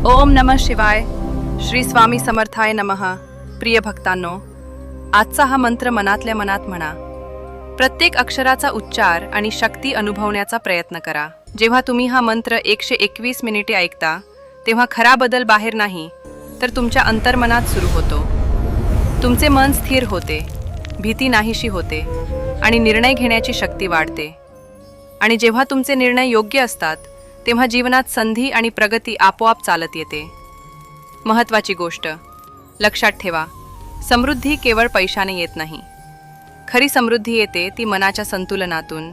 ओम नमः शिवाय. श्री स्वामी समर्थाय नमः. प्रिय भक्तांनो, आजचा हा मंत्र मनातल्या मनात म्हणा. प्रत्येक अक्षराचा उच्चार आणि शक्ती अनुभवण्याचा प्रयत्न करा. जेव्हा तुम्ही हा मंत्र 121 मिनिटे ऐकता तेव्हा खरा बदल बाहेर नाही तर तुमच्या अंतर्मनात सुरू होतो. तुमचे मन स्थिर होते, भीती नाहीशी होते आणि निर्णय घेण्याची शक्ती वाढते. आणि जेव्हा तुमचे निर्णय योग्य असतात तेव्हा जीवनात संधी आणि प्रगती आपोआप चालत येते. महत्त्वाची गोष्ट लक्षात ठेवा, समृद्धी केवळ पैशाने येत नाही. खरी समृद्धी येते ती मनाच्या संतुलनातून,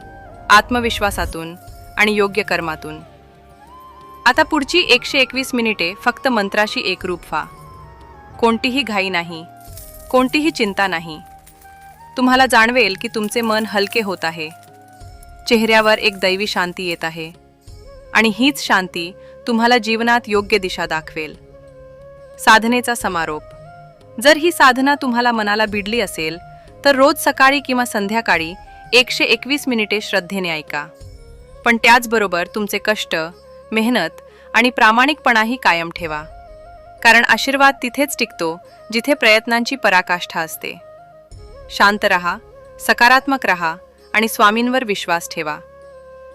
आत्मविश्वासातून आणि योग्य कर्मातून. आता पुढची 121 मिनिटे फक्त मंत्राशी एकरूप व्हा. कोणतीही घाई नाही, कोणतीही चिंता नाही. तुम्हाला जाणवेल की तुमचे मन हलके होत आहे, चेहऱ्यावर एक दैवी शांती येत आहे आणि हीच शांती तुम्हाला जीवनात योग्य दिशा दाखवेल. साधनेचा समारोप. जर ही साधना तुम्हाला मनाला भिडली असेल तर रोज सकाळी किंवा संध्याकाळी 121 मिनिटे श्रद्धेने ऐका. पण त्याचबरोबर तुमचे कष्ट, मेहनत आणि प्रामाणिकपणाही कायम ठेवा. कारण आशीर्वाद तिथेच टिकतो जिथे प्रयत्नांची पराकाष्ठा असते. शांत रहा, सकारात्मक रहा आणि स्वामींवर विश्वास ठेवा.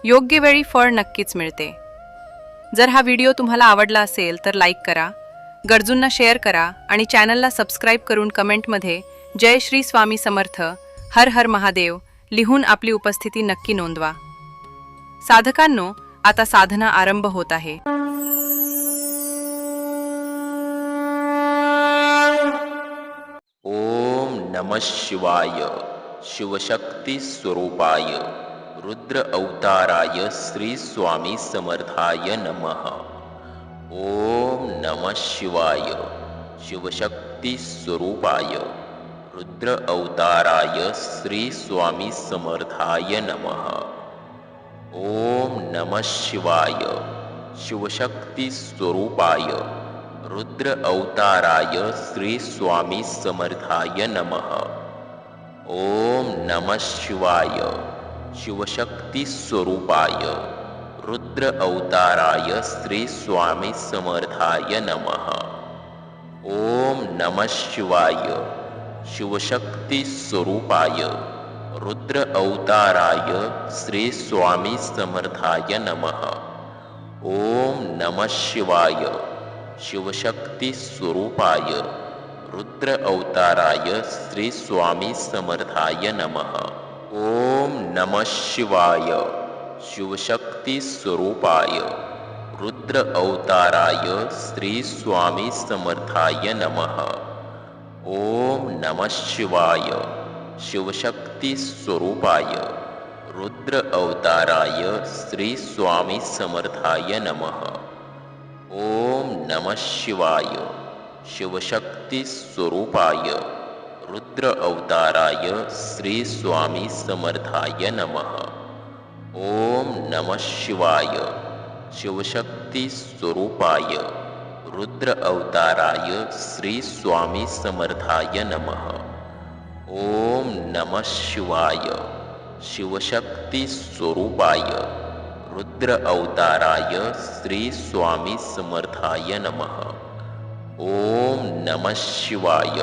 योग्य वेळी फळ नक्कीच मिळते. जर हा व्हिडिओ तुम्हाला आवडला असेल तर लाईक करा, गरजूंना शेअर करा आणि चॅनलला सबस्क्राईब करून कमेंटमध्ये जय श्री स्वामी समर्थ, हर हर महादेव लिहून आपली उपस्थिती नक्की नोंदवा. साधकांनो, आता साधना आरंभ होत आहे. ओम नमः शिवाय. शिवशक्ती स्वरूपाय रुद्र अवताराय श्री स्वामी समर्थाय नमः. ओम नमः शिवाय. शिवशक्ती स्वरूपाय रुद्र अवताराय श्री स्वामी समर्थाय नमः. ओम नमः शिवाय. शिवशक्ती स्वरूपाय रुद्र अवताराय श्री स्वामी समर्थाय नमः. ओम नमः शिवाय. शिवशक्ती स्वरूपाय रुद्र अवताराय श्री स्वामी समर्थाय नमः. ओम नमः शिवाय. शिवशक्ती स्वरूपाय रुद्र अवताराय श्री स्वामी समर्थाय नमः. ओम नमः शिवाय. शिवशक्ती स्वरूपाय रुद्र अवताराय श्री स्वामी समर्थाय नमः. ओम नमः शिवाय. शिवशक्ती स्वरूपाय रुद्र अवताराय श्री स्वामी समर्थाय नमः. ओम नमः शिवाय. शिवशक्ती स्वरूपाय रुद्र अवताराय श्री स्वामी समर्थाय नमः. ओम नमः शिवाय. शिवशक्ती स्वरूपाय रुद्र अवताराय श्री स्वामी समर्थाय नमः. ओम नमः शिवाय. शिवशक्ती स्वरूपाय रुद्र अवताराय श्री स्वामी समर्थाय नमः. ओम नमः शिवाय. शिवशक्ती स्वरूपाय रुद्र अवताराय श्री स्वामी समर्थाय नमः. ओम नमः शिवाय.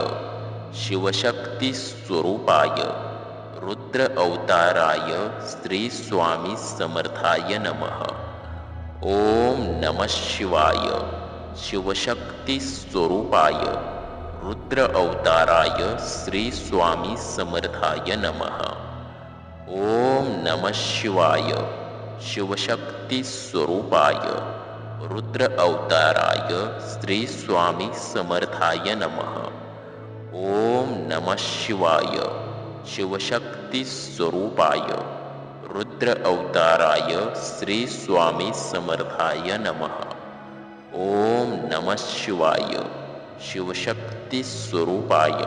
शिवशक्ती स्वरूपाय रुद्र अवताराय श्री स्वामी समर्थाय नमः. ओम नमः शिवाय. शिवशक्ती स्वरूपाय रुद्र अवताराय श्री स्वामी समर्थाय नमः. ओम नमः शिवाय. शिवशक्ती स्वरूपाय रुद्र अवताराय श्री स्वामी समर्थाय नमः. ओम नमः शिवाय. शिवशक्ती स्वरूपाय रुद्र अवताराय श्री स्वामी समर्थाय नमः. ओम नमः शिवाय. शिवशक्ती स्वरूपाय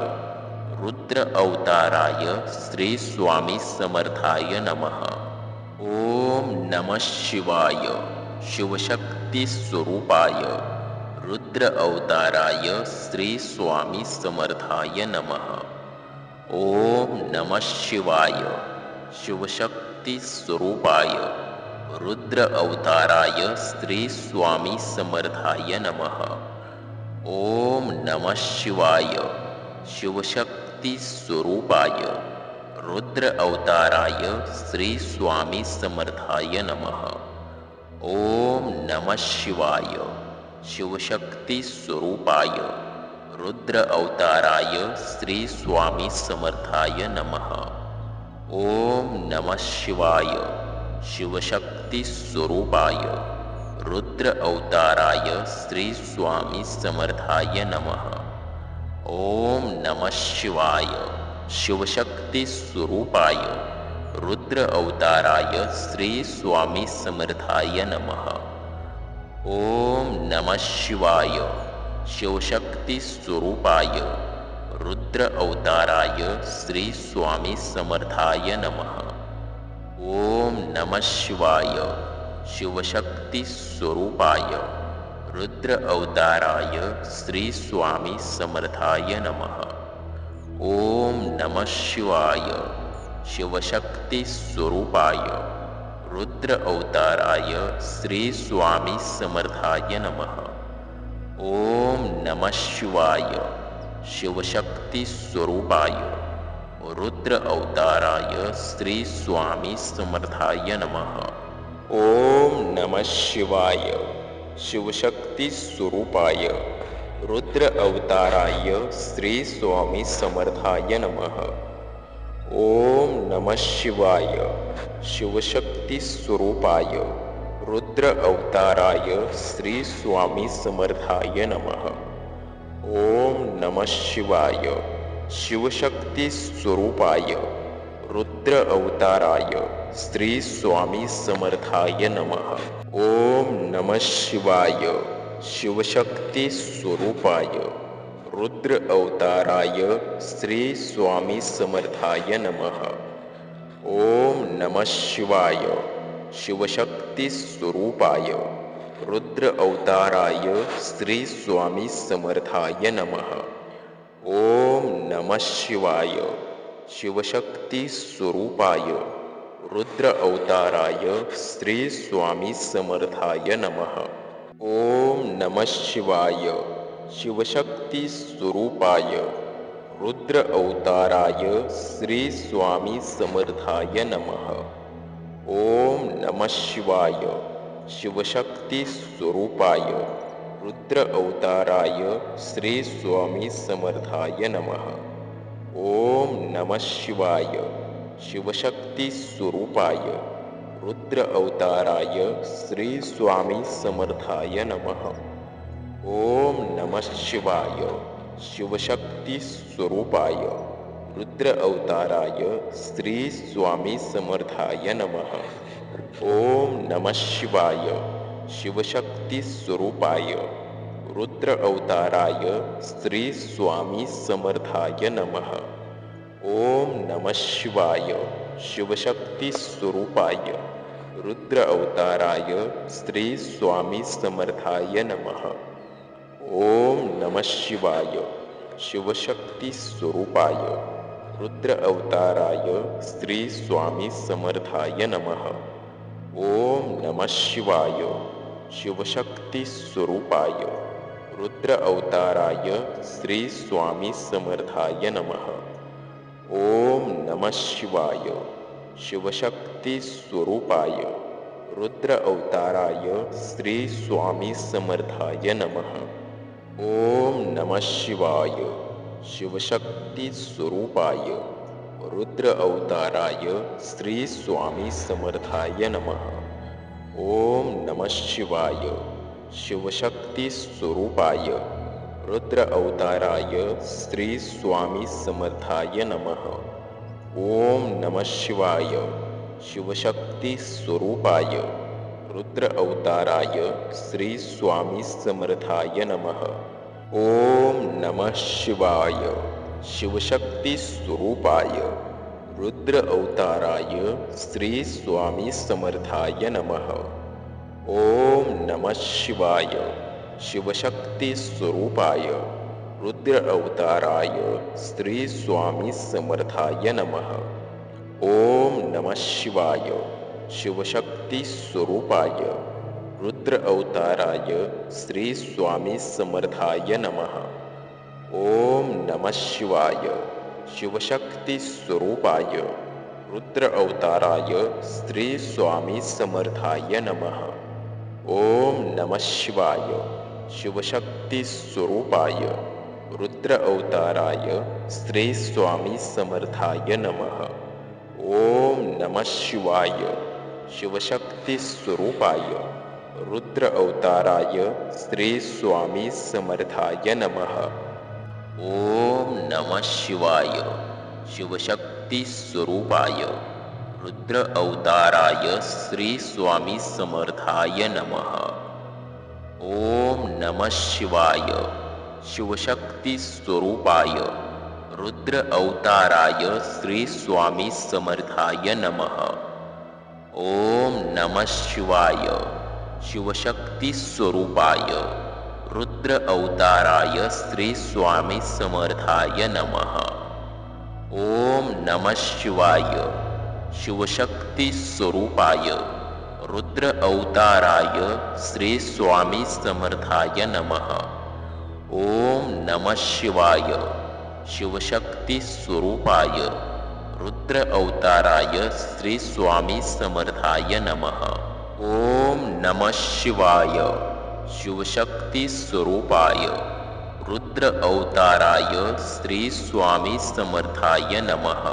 रुद्र अवताराय श्री स्वामी समर्थाय नमः. ओम नमः शिवाय. शिवशक्ती स्वरूपाय रुद्र अवताराय श्री स्वामी समर्थाय नमः. ओम नमः शिवाय. शिवशक्ती स्वरूपाय रुद्र अवताराय श्री स्वामी समर्थाय नमः. ओम नमः शिवाय शिवशक्ती स्वरूपाय रुद्र अवताराय श्री स्वामी समर्थाय नमः. ओम नमः शिवाय शिवशक्ती स्वरूपाय रुद्र अवताराय श्री स्वामी समर्थाय नमः. ओम नमः शिवाय शिवशक्ती स्वरूपाय रुद्र अवताराय श्री स्वामी समर्थाय नमः. ओम नमः शिवाय शिवशक्ती स्वरूपाय रुद्र अवताराय श्री स्वामी समर्थाय नमः. ओम नमः शिवाय शिवशक्ती स्वरूपाय रुद्र अवताराय श्री स्वामी समर्थाय नमः. ओम नमः शिवाय शिवशक्ती स्वरूपाय रुद्र अवताराय श्री स्वामी समर्थाय नमः. ओम नमः शिवाय शिवशक्ती स्वरूपाय रुद्र अवताराय श्री स्वामी समर्थाय नमः. ओम नमः शिवाय शिवशक्ती स्वरूपाय रुद्र अवताराय श्री स्वामी समर्थाय नमः. ओम नमः शिवाय शिवशक्ती स्वरूपाय रुद्र अवताराय श्री स्वामी समर्थाय नमः. ओम नमः शिवाय शिवशक्ती स्वरूपाय रुद्र अवताराय श्री स्वामी समर्थाय नमः. ओम नमः शिवाय शिवशक्ती स्वरूपाय रुद्र अवताराय श्री स्वामी समर्थाय नमः. ओम नमः शिवाय शिवशक्ती स्वरूपाय रुद्र अवताराय श्री स्वामी समर्थाय नमः. ओम नमः शिवाय शिवशक्ती स्वरूपाय रुद्र अवताराय श्री स्वामी समर्थाय नमः. ओम नमः शिवाय शिवशक्ती स्वरूपाय रुद्र अवताराय श्री स्वामी समर्थाय नमः. ओम नमः शिवाय शिवशक्ती स्वरूपाय रुद्र अवताराय श्री स्वामी समर्थाय नमः. ओम नमः शिवाय शिवशक्ती स्वरूपाय रुद्र अवताराय श्री स्वामी समर्थाय नमः. ओम नमः शिवाय शिवशक्ती स्वरूपाय रुद्र अवताराय श्री स्वामी समर्थाय नमः. ओम नमः शिवाय शिवशक्ती स्वरूपाय रुद्र अवताराय श्री स्वामी समर्थाय नमः. ओम नमः शिवाय शिवशक्ती स्वरूपाय रुद्र अवताराय श्री स्वामी समर्थाय नमः. ओम नमः शिवाय शिवशक्ती स्वरूपाय रुद्र अवताराय श्री स्वामी समर्थाय नमः. ओम नमः शिवाय शिवशक्ती स्वरूपाय रुद्र अवताराय श्री स्वामी समर्थाय नमः. ओम नमः शिवाय शिवशक्ती स्वरूपाय रुद्र अवताराय श्री स्वामी समर्थाय नमः. ओम नमः शिवाय शिवशक्ती स्वरूपाय रुद्र अवताराय श्री स्वामी समर्थाय नमः. ओम नमः शिवाय शिवशक्ती स्वरूपाय रुद्र अवताराय श्री स्वामी समर्थाय नमः. ओम नमः शिवाय शिवशक्ती स्वरूपाय रुद्र अवताराय श्री स्वामी समर्थाय नमः. ओम नमः शिवाय शिवशक्ती स्वरूपाय रुद्र अवताराय श्री स्वामी समर्थाय नमः. ओम नमः शिवाय शिवशक्ती स्वरूपाय रुद्र अवताराय श्री स्वामी समर्थाय नमः. ओम नमः शिवाय शिवशक्ती स्वरूपाय रुद्र अवताराय श्री स्वामी समर्थाय नमः. ओम नमः शिवाय शिवशक्ती स्वरूपाय रुद्र अवताराय श्री स्वामी समर्थाय नमः. ओम नमः शिवाय. शिवशक्ती स्वरूपाय रुद्र अवताराय श्री स्वामी समर्थाय नमः. ओम नमः शिवाय. शिवशक्ती स्वरूपाय रुद्र अवताराय श्री स्वामी समर्थाय नमः. ओम नमः शिवाय. शिवशक्ती स्वरूपाय रुद्र अवताराय श्री स्वामी समर्थाय नमः. ओम नमः शिवाय. शिवशक्ती स्वरूपाय रुद्र अवताराय श्री स्वामी समर्थाय नमः. ओम नमः शिवाय. शिवशक्ती स्वरूपाय रुद्र अवताराय श्री स्वामी समर्थाय नमः. ओम नमः शिवाय. शिवशक्ती स्वरूपाय रुद्र अवताराय श्री स्वामी समर्थाय नमः. ओम नमः शिवाय. शिवशक्ती स्वरूपाय रुद्र अवताराय श्री स्वामी समर्थाय नमः. ओम नमः शिवाय. शिवशक्ती स्वरूपाय रुद्र अवताराय श्री स्वामी समर्थाय नमः. ओम नमः शिवाय. शिवशक्ती स्वरूपाय रुद्र अवताराय श्री स्वामी समर्थाय नमः.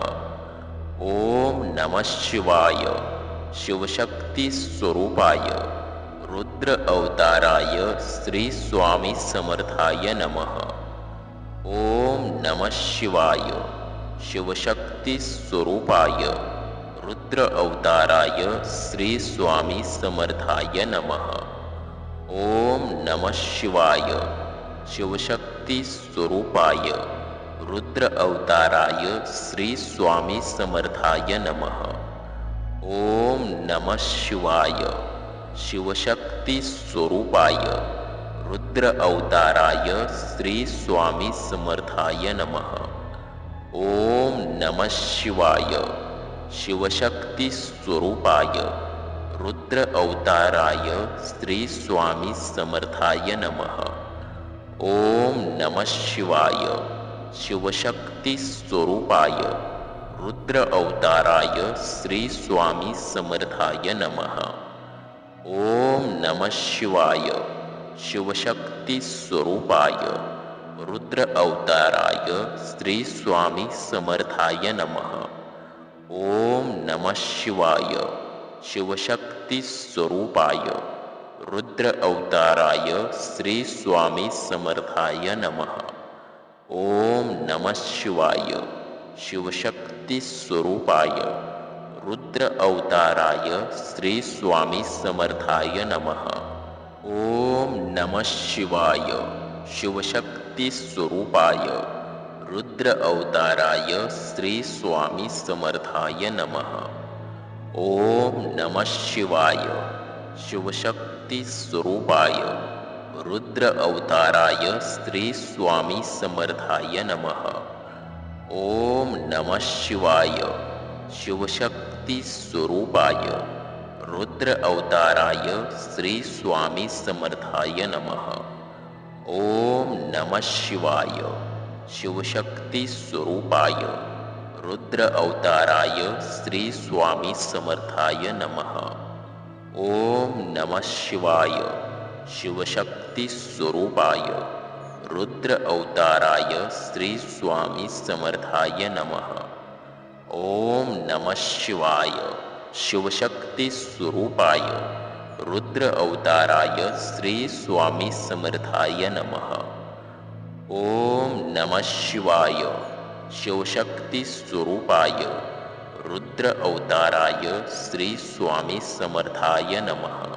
ओम नमः शिवाय. शिवशक्ती स्वरूपाय रुद्र अवताराय श्री स्वामी समर्थाय नमः. ओम नमः शिवाय. शिवशक्ती स्वरूपाय रुद्र अवताराय श्री स्वामी समर्थाय नमः. ओम नमः शिवाय. शिवशक्ती स्वरूपाय रुद्र अवताराय श्री स्वामी समर्थाय नमः. ओम नमः शिवाय. शिवशक्ती स्वरूपाय रुद्र अवताराय श्री स्वामी समर्थाय नमः. ओम नमः शिवाय. शिवशक्ती स्वरूपाय रुद्र अवताराय श्री स्वामी समर्थाय नमः. ओम नमः शिवाय. शिवशक्ती स्वरूपाय रुद्र अवताराय श्री स्वामी समर्थाय नमः. ओम नमः शिवाय. शिवशक्ती स्वरूपाय रुद्र अवताराय श्री स्वामी समर्थाय नमः. ओम नमः शिवाय. शिवशक्ती स्वरूपाय रुद्र अवताराय श्री स्वामी समर्थाय नमः. ओम नमः शिवाय. शिवशक्ती स्वरूपाय रुद्र अवताराय श्री स्वामी समर्थाय नमः. ओम नमः शिवाय. शिवशक्ती स्वरूपाय रुद्र अवताराय श्री स्वामी समर्थाय नमः. ओम नमः शिवाय. शिवशक्ती स्वरूपाय रुद्र अवताराय श्री स्वामी समर्थाय नमः. ओम नमः शिवाय. शिवशक्ती स्वरूपाय रुद्र अवताराय श्री स्वामी समर्थाय नमः. ओम नमः शिवाय. शिवशक्ती स्वरूपाय रुद्र अवताराय श्री स्वामी समर्थाय नमः. ओम नमः शिवाय. शिवशक्ती स्वरूपाय रुद्र अवताराय श्री स्वामी समर्थाय नमः. ओम नमः शिवाय. शिवशक्ती स्वरूपाय रुद्र अवताराय श्री स्वामी समर्थाय नमः. ओम नमः शिवाय. शिवशक्ती स्वरूपाय रुद्र अवताराय श्री स्वामी समर्थाय नमः.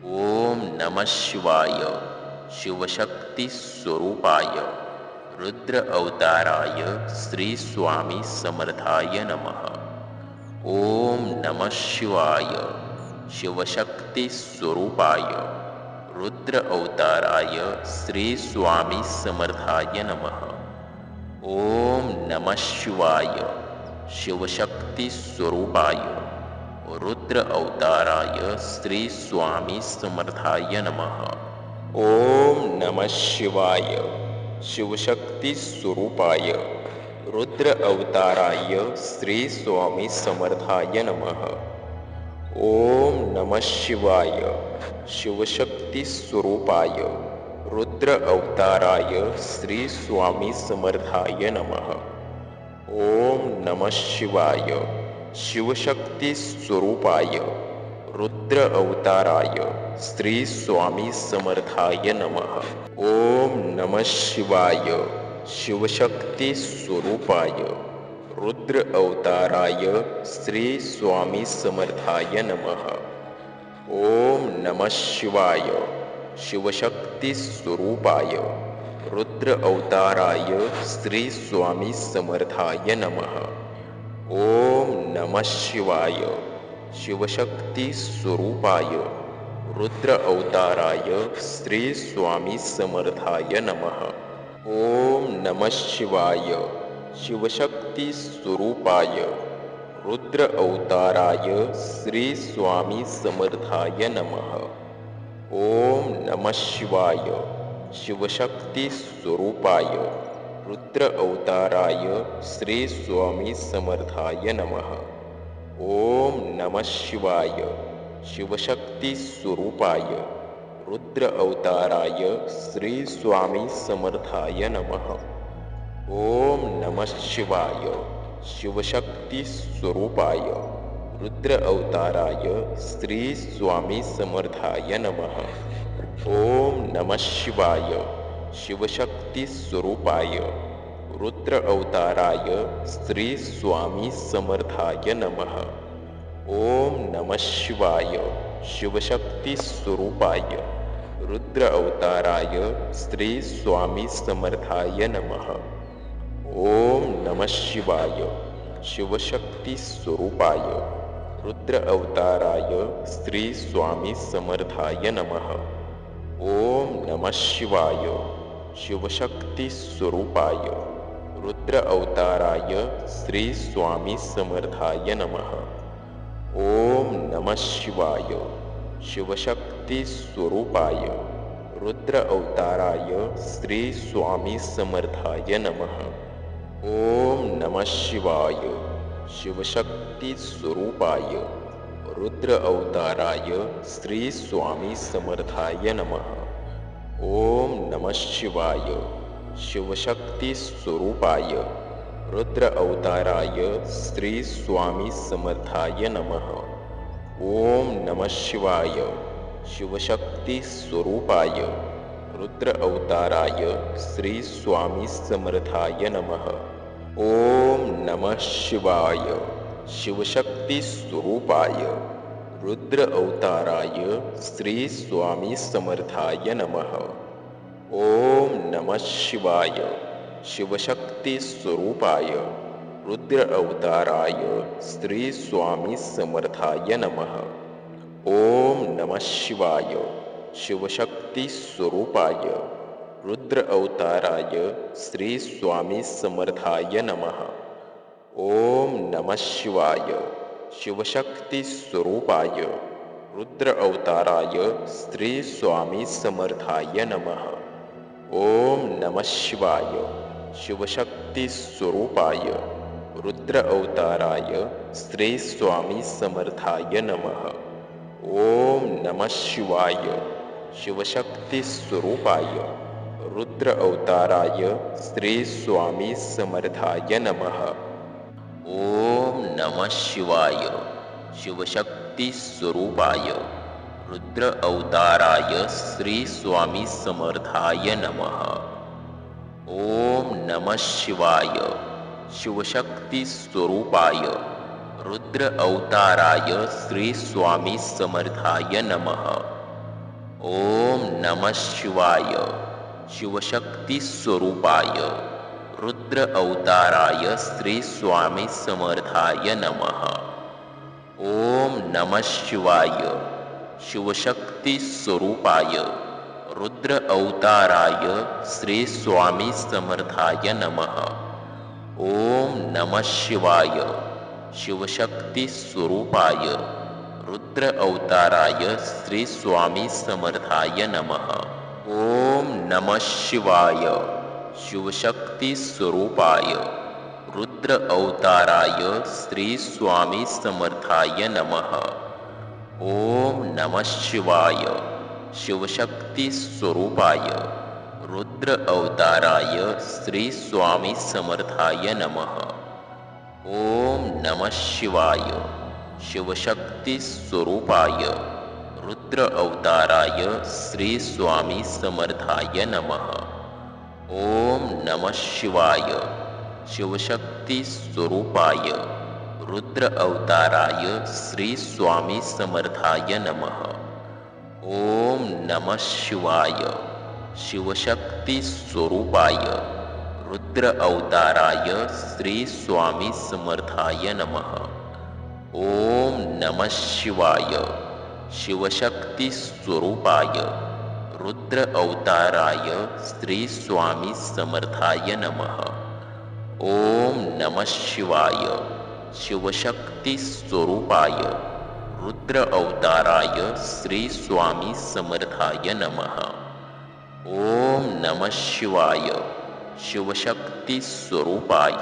ओम नमः शिवाय. शिवशक्ती स्वरूपाय रुद्र अवताराय श्री स्वामी समर्थाय नमः. ओम नमः शिवाय. शिवशक्ती स्वरूपाय रुद्र अवताराय श्री स्वामी समर्थाय नमः. ओम नमः शिवाय. शिवशक्ती स्वरूपाय रुद्र अवताराय श्री स्वामी समर्थाय नमः। ओम नमः शिवाय शिवशक्ती स्वरूपाय रुद्र अवताराय श्री स्वामी समर्थाय नमः। ओम नमः शिवाय शिवशक्ती स्वरूपाय रुद्र अवताराय श्री स्वामी समर्थाय नमः। ओम नमः शिवाय शिवशक्ती स्वरूपाय रुद्र अवताराय श्री स्वामी समर्थाय नमः। ओम नमः शिवाय शिवशक्ती स्वरूपाय रुद्र अवताराय श्री स्वामी समर्थाय नमः। ओम नमः शिवाय शिवशक्ती स्वरूपाय रुद्र अवताराय श्री स्वामी समर्थाय नमः। ओम नमः शिवाय शिवशक्ती स्वरूपाय रुद्र अवताराय श्री स्वामी समर्थाय नमः। ओम नमः शिवाय शिवशक्ती स्वरूपाय रुद्र अवताराय श्री स्वामी समर्थाय नमः। ओम नमः शिवाय शिवशक्ती स्वरूपाय रुद्र अवताराय श्री स्वामी समर्थाय नमः। ओम नमः शिवाय शिवशक्ती स्वरूपाय रुद्र अवताराय श्री स्वामी समर्थाय नमः। ओम नमः शिवाय शिवशक्ती स्वरूपाय रुद्र अवताराय श्री स्वामी समर्थाय नमः। ओम नमः शिवाय शिवशक्ती स्वरूपाय रुद्र अवताराय श्री स्वामी समर्थाय नमः। ओम नमः शिवाय शिवशक्ती स्वरूपाय रुद्र अवताराय श्री स्वामी समर्थाय नमः। ओम नमः शिवाय शिवशक्ती स्वरूपाय रुद्र अवताराय श्री स्वामी समर्थाय नमः। ओम नमः शिवाय शिवशक्ती स्वरूपाय रुद्र अवताराय श्री स्वामी समर्थाय नमः। ओम नमः शिवाय शिवशक्ती स्वरूपाय रुद्र अवताराय श्री स्वामी समर्थाय नमः। ओम नमः शिवाय शिवशक्ती स्वरूपाय रुद्र अवताराय श्री स्वामी समर्थाय नमः। ओम नमः शिवाय शिवशक्ती स्वरूपाय रुद्र अवताराय श्री स्वामी समर्थाय नमः। ओम नमः शिवाय शिवशक्ती स्वरूपाय रुद्र अवताराय श्री स्वामी समर्थाय नमः। ओम नमः शिवाय शिवशक्ती स्वरूपाय रुद्र अवताराय श्री स्वामी समर्थाय नमः। ओम नमः शिवाय शिवशक्ती स्वरूपाय रुद्र अवताराय श्री स्वामी समर्थाय नमः। ओम नमः शिवाय शिवशक्ती स्वरूपाय रुद्र अवताराय श्री स्वामी समर्थाय नमः। ओम नमः शिवाय शिवशक्ती स्वरूपाय रुद्र अवताराय श्री स्वामी समर्थाय नमः। ओम नमः शिवाय शिवशक्ती स्वरूपाय रुद्र अवताराय श्री स्वामी समर्थाय नमः। ओम नमः शिवाय शिवशक्ती स्वरूपाय रुद्र अवताराय श्री स्वामी समर्थाय नमः। ओम नमः शिवाय शिवशक्ती स्वरूपाय रुद्र अवताराय श्री स्वामी समर्थाय नमः। ओम नमः शिवाय शिवशक्ती स्वरूपाय रुद्र अवताराय श्री स्वामी समर्थाय नमः। ओम नमः शिवाय शिवशक्ती स्वरूपाय रुद्र अवताराय श्री स्वामी समर्थाय नमः। ओम नमः शिवाय शिवशक्ती स्वरूपाय रुद्र अवताराय श्री स्वामी समर्थाय नमः। ओम नमः शिवाय शिवशक्ती स्वरूपाय रुद्र अवताराय श्री स्वामी समर्थाय नमः. ओम नमः शिवाय. शिवशक्ती स्वरूपाय रुद्र अवताराय श्री स्वामी समर्थाय नमः. ओम नमः शिवाय. शिवशक्ती स्वरूपाय रुद्र अवताराय श्री स्वामी समर्थाय नमः. ओम नमः शिवाय. शिवशक्ती स्वरूपाय रुद्र अवताराय श्री स्वामी समर्थाय नमः. ओम नमः शिवाय. शिवशक्ती स्वरूपाय रुद्र अवताराय श्री स्वामी समर्थाय नमः. ओम नमः शिवाय. शिवशक्ती स्वरूपाय रुद्र अवताराय श्री स्वामी समर्थाय नमः. ओम नमः शिवाय. शिवशक्ती स्वरूपाय रुद्र अवताराय श्री स्वामी समर्थाय नमः. ओम नमः शिवाय. शिवशक्ती स्वरूपाय रुद्र अवताराय श्री स्वामी समर्थाय नमः. ओम नमः शिवाय. शिवशक्ती स्वरूपाय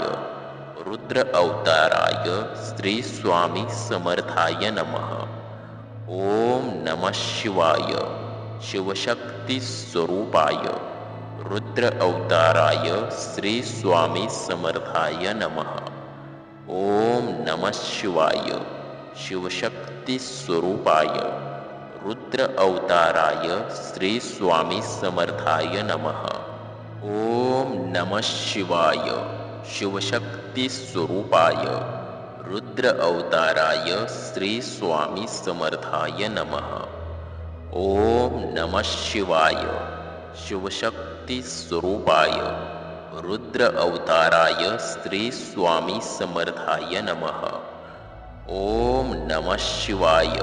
रुद्र अवताराय श्री स्वामी समर्थाय नमः. ओम नमः शिवाय. शिवशक्ती स्वरूपाय रुद्र अवताराय श्री स्वामी समर्थाय नमः. ओम नमः शिवाय. शिवशक्ती स्वरूपाय रुद्र अवताराय श्री स्वामी समर्थाय नमः. ओम नमः शिवाय. शिवशक्ती स्वरूपाय रुद्र अवताराय श्री स्वामी समर्थाय नमः. ओम नमः शिवाय. शिवशक्ती स्वरूपाय रुद्र अवताराय श्री स्वामी समर्थाय नमः. ओम नमः शिवाय.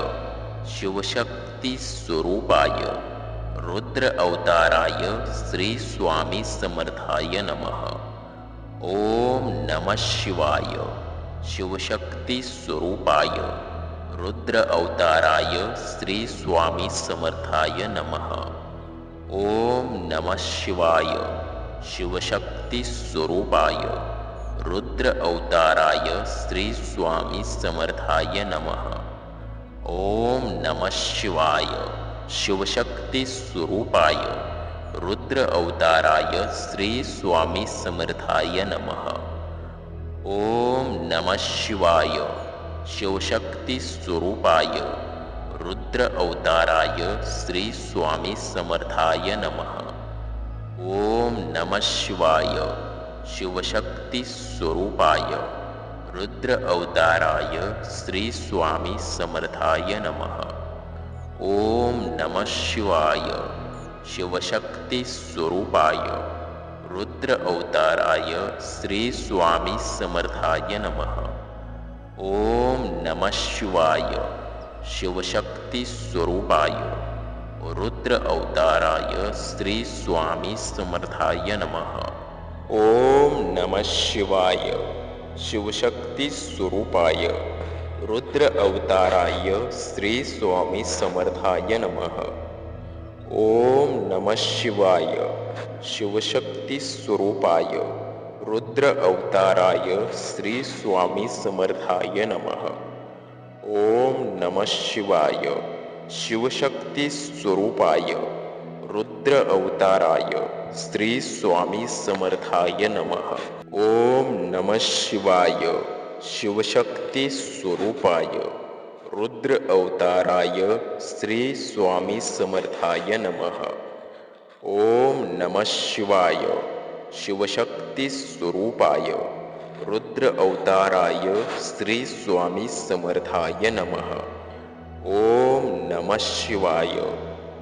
शिवशक्ती स्वरूपाय रुद्र अवताराय श्री स्वामी समर्थाय नमः. ओम नमः शिवाय. शिवशक्ती स्वरूपाय रुद्र अवताराय श्री स्वामी समर्थाय नमः. ओम नमः शिवाय. शिवशक्ती स्वरूपाय रुद्र अवताराय श्री स्वामी समर्थाय नमः. ओम नमः शिवाय. शिवशक्ती स्वरूपाय रुद्र अवताराय श्री स्वामी समर्थाय नमः. ओम नमः शिवाय. शिवशक्ती स्वरूपाय रुद्र अवताराय श्री स्वामी समर्थाय नमः. ओम नमः शिवाय. शिवशक्ती स्वरूपाय रुद्र अवताराय श्री स्वामी समर्थाय नमः. ओम नमः शिवाय. शिवशक्ती स्वरूपाय रुद्र अवताराय श्री स्वामी समर्थाय नमः. ओम नमः शिवाय. शिवशक्ती स्वरूपाय रुद्र अवताराय श्री स्वामी समर्थाय नमः. ओम नमः शिवाय. शिवशक्ती स्वरूपाय रुद्र अवताराय श्री स्वामी समर्थाय नमः. ओम नमः शिवाय. शिवशक्ती स्वरूपाय रुद्र अवताराय श्री स्वामी समर्थाय नमः. ओम नमः शिवाय. शिवशक्ती स्वरूपाय रुद्र अवताराय श्री स्वामी समर्थाय नमः. ओम नमः शिवाय. शिवशक्ती स्वरूपाय रुद्र अवताराय श्री स्वामी समर्थाय नमः. ओम नमः शिवाय. शिवशक्ती स्वरूपाय रुद्र अवताराय श्री स्वामी समर्थाय नमः. ओम नमः शिवाय.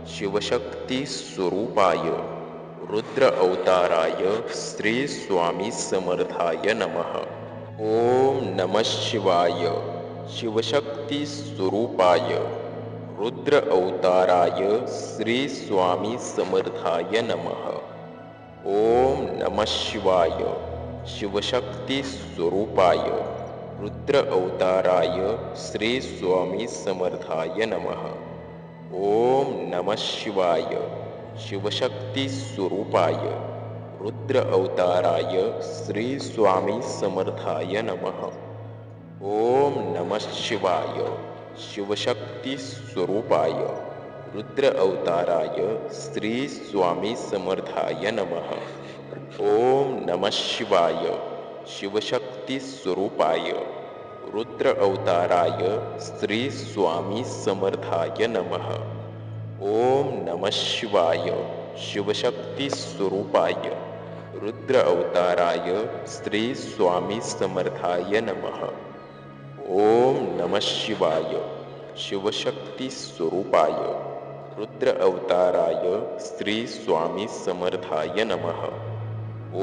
शिवशक्ती स्वरूपाय रुद्र अवताराय श्री स्वामी समर्थाय नमः. ओम नमः शिवाय. शिवशक्ती स्वरूपाय रुद्र अवताराय श्री स्वामी समर्थाय नमः. ओम नमः शिवाय. शिवशक्ती स्वरूपाय रुद्र अवताराय श्री स्वामी समर्थाय नमः. ओम नमः शिवाय शिवशक्ती स्वरूपाय रुद्र अवताराय श्री स्वामी समर्थाय नमः. ओम नमः शिवाय शिवशक्ती स्वरूपाय रुद्र अवताराय श्री स्वामी समर्थाय नमः. ओम नमः शिवाय शिवशक्ती स्वरूपाय रुद्र अवताराय श्री स्वामी समर्थाय नमः. ओम नमः शिवाय शिवशक्ती स्वरूपाय रुद्र अवताराय श्री स्वामी समर्थाय नमः. ओम नमः शिवाय शिवशक्ती स्वरूपाय रुद्र अवताराय श्री स्वामी समर्थाय नमः.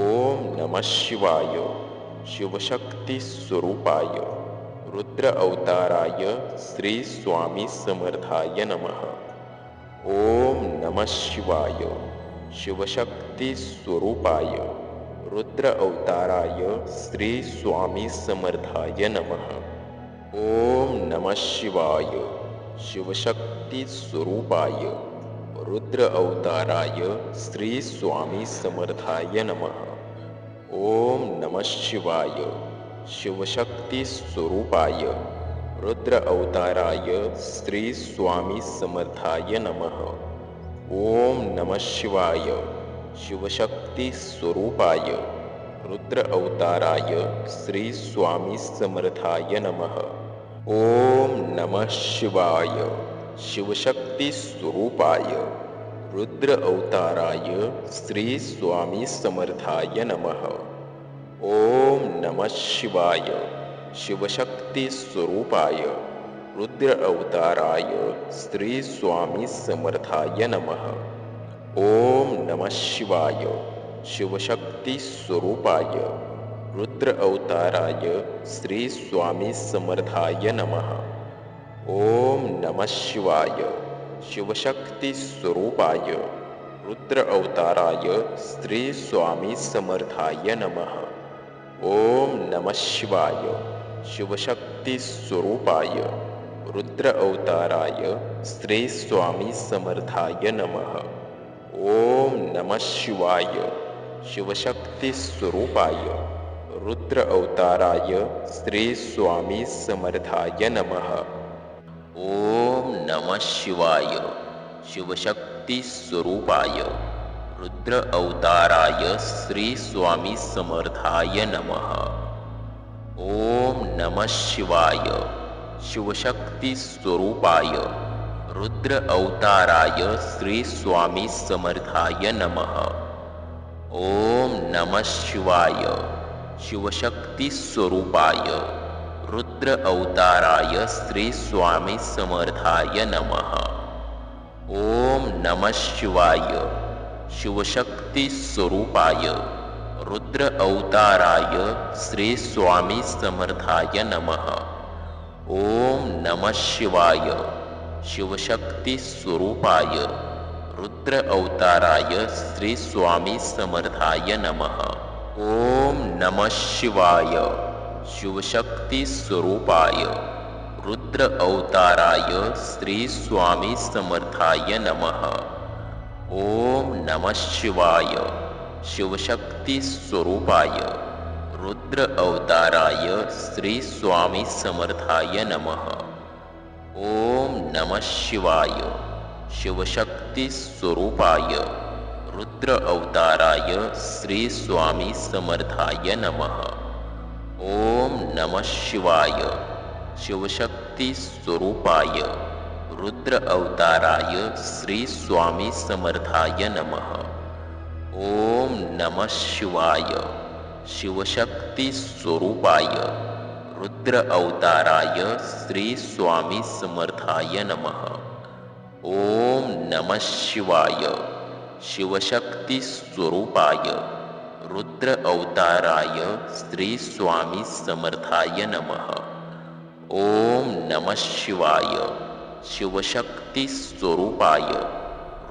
ओम नमः शिवाय शिवशक्ती स्वरूपाय रुद्र अवताराय श्री स्वामी समर्थाय नमः. ओम नमः शिवाय शिवशक्ती स्वरूपाय रुद्र अवताराय श्री स्वामी समर्थाय नमः. ओम नमः शिवाय शिवशक्ती स्वरूपाय रुद्र अवताराय श्री स्वामी समर्थाय नमः. ओम नमः शिवाय शिवशक्ती स्वरूपाय रुद्र अवताराय श्री स्वामी समर्थाय नमः. ओम नमः शिवाय शिवशक्ती स्वरूपाय रुद्र अवताराय श्री स्वामी समर्थाय नमः. ओम नमः शिवाय शिवशक्ती स्वरूपाय रुद्र अवताराय श्री स्वामी समर्थाय नमः. ओम नमः शिवाय शिवशक्ती स्वरूपाय रुद्र अवताराय श्री स्वामी समर्थाय नमः. ओम नमः शिवाय शिवशक्ती स्वरूपाय रुद्र अवताराय श्री स्वामी समर्थाय नमः. ओम नमः शिवाय शिवशक्ती स्वरूपाय रुद्र अवताराय श्री स्वामी समर्थाय नमः. ओम नमः शिवाय शिवशक्ती स्वरूपाय रुद्र अवताराय श्री स्वामी समर्थाय नमः. ओम नमः शिवाय शिवशक्ती स्वरूपाय रुद्र अवताराय श्री स्वामी समर्थाय नमः. ओम नमः शिवाय शिवशक्ती स्वरूपाय रुद्र अवताराय श्री स्वामी समर्थाय नमः. ओम नमः शिवाय शिवशक्ती स्वरूपाय रुद्र अवताराय श्री स्वामी समर्थाय नमः. ओम नमः शिवाय शिवशक्ती स्वरूपाय रुद्र अवताराय श्री स्वामी समर्थाय नमः. ओम नमः शिवाय शिवशक्ती स्वरूपाय रुद्र अवताराय श्री स्वामी समर्थाय नमः. ओम नमः शिवाय शिवशक्ती स्वरूपाय रुद्र अवताराय श्री स्वामी समर्थाय नमः. ओम नमः शिवाय शिवशक्ती स्वरूपाय रुद्र अवताराय श्री स्वामी समर्थाय नमः. ओम नमः शिवाय शिवशक्ती स्वरूपाय रुद्र अवताराय श्री स्वामी समर्थाय नमः. ओम नमः शिवाय शिवशक्ती स्वरूपाय रुद्र अवताराय श्री स्वामी समर्थाय नमः. ओम नमः शिवाय शिवशक्ती स्वरूपाय रुद्र अवताराय श्री स्वामी समर्थाय नमः. ओम नमः शिवाय शिवशक्ती स्वरूपाय रुद्र अवताराय श्री स्वामी समर्थाय नमः. ओम नमः शिवाय शिवशक्ती स्वरूपाय रुद्र अवताराय श्री स्वामी समर्थाय नमः. ओम नमः शिवाय शिवशक्ती स्वरूपाय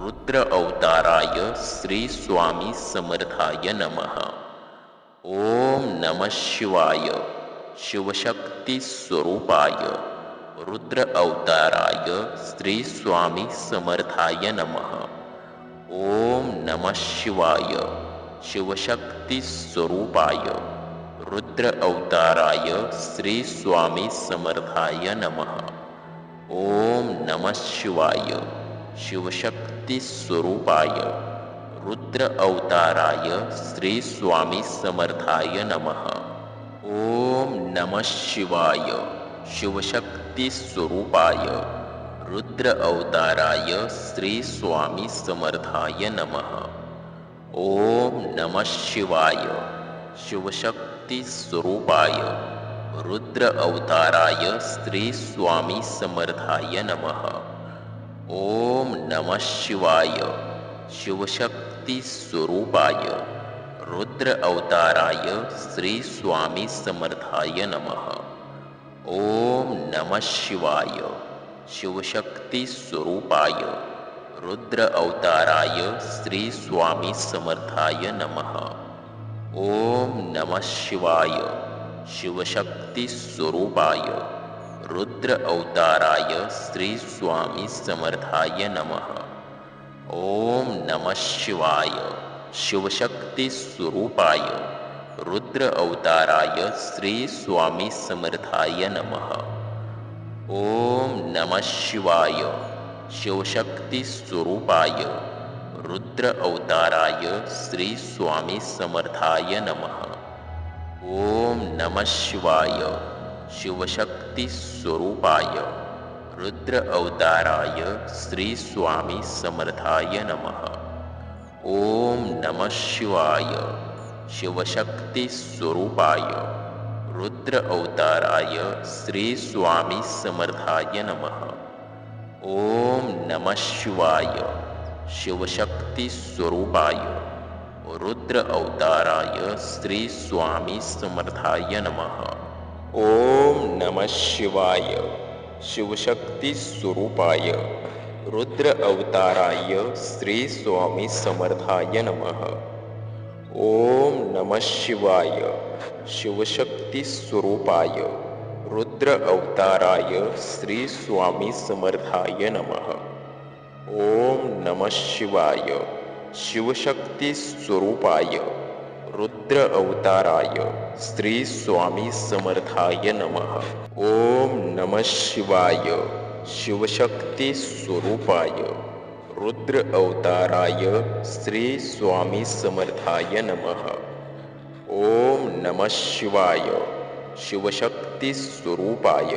रुद्र अवताराय श्री स्वामी समर्थाय नमः. ओम नमः शिवाय शिवशक्ती स्वरूपाय रुद्र अवताराय श्री स्वामी समर्थाय नमः. ओम नमः शिवाय. शिवशक्ती स्वरूपाय रुद्र अवताराय श्री स्वामी समर्थाय नमः. ओम नमः शिवाय. शिवशक्ती स्वरूपाय रुद्र अवताराय श्री स्वामी समर्थाय नमः. ओम नमः शिवाय. शिवशक्ती स्वरूपाय रुद्र अवताराय श्री स्वामी समर्थाय नमः. ओम नमः शिवाय. शिवशक्ती स्वरूपाय रुद्र अवताराय श्री स्वामी समर्थाय नमः. ओम नमः शिवाय. शिवशक्ती स्वरूपाय रुद्र अवताराय श्री स्वामी समर्थाय नमः. ओम नमः शिवाय. शिवशक्ती स्वरूपाय रुद्र अवताराय श्री स्वामी समर्थाय नमः. ओम नमः शिवाय. शिवशक्ती स्वरूपाय रुद्र अवताराय श्री स्वामी समर्थाय नमः. ओम नमः शिवाय. शिवशक्ती स्वरूपाय रुद्र अवताराय श्री स्वामी समर्थाय नमः. ओम नमः शिवाय. शिवशक्ती स्वरूपाय रुद्र अवताराय श्री स्वामी समर्थाय नमः. ओम नमः शिवाय. शिवशक्ती स्वरूपाय रुद्र अवताराय श्री स्वामी समर्थाय नमः. ओम नमः शिवाय. शिवशक्ती स्वरूपाय रुद्र अवताराय श्री स्वामी समर्थाय नमः. ओम नमः शिवाय. शिवशक्ती स्वरूपाय रुद्र अवताराय श्री स्वामी समर्थाय नमः. ओम नमः शिवाय. शिवशक्ती स्वरूपाय रुद्र अवताराय श्री स्वामी समर्थाय नमः. ओम नमः शिवाय. शिवशक्ती स्वरूपाय रुद्र अवताराय श्री स्वामी समर्थाय नमः. ओम नमः शिवाय. शिवशक्ती स्वरूपाय रुद्र अवताराय श्री स्वामी समर्थाय नमः. ओम नमः शिवाय. शिवशक्ती स्वरूपाय रुद्र अवताराय श्री स्वामी समर्थाय नमः. ओम नमः शिवाय. शिवशक्ती स्वरूपाय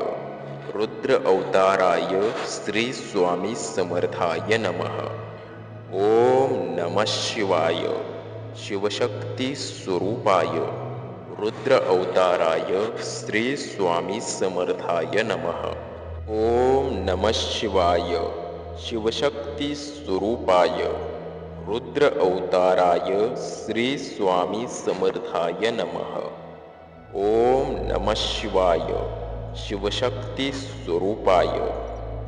रुद्र अवताराय श्री स्वामी समर्थाय नमः. ओम नमः शिवाय. शिवशक्ती स्वरूपाय रुद्र अवताराय श्री स्वामी समर्थाय नमः. ओम नमः शिवाय. शिवशक्ती स्वरूपाय रुद्र अवताराय श्री स्वामी समर्थाय नमः. ओम नमः शिवाय. शिवशक्ती स्वरूपाय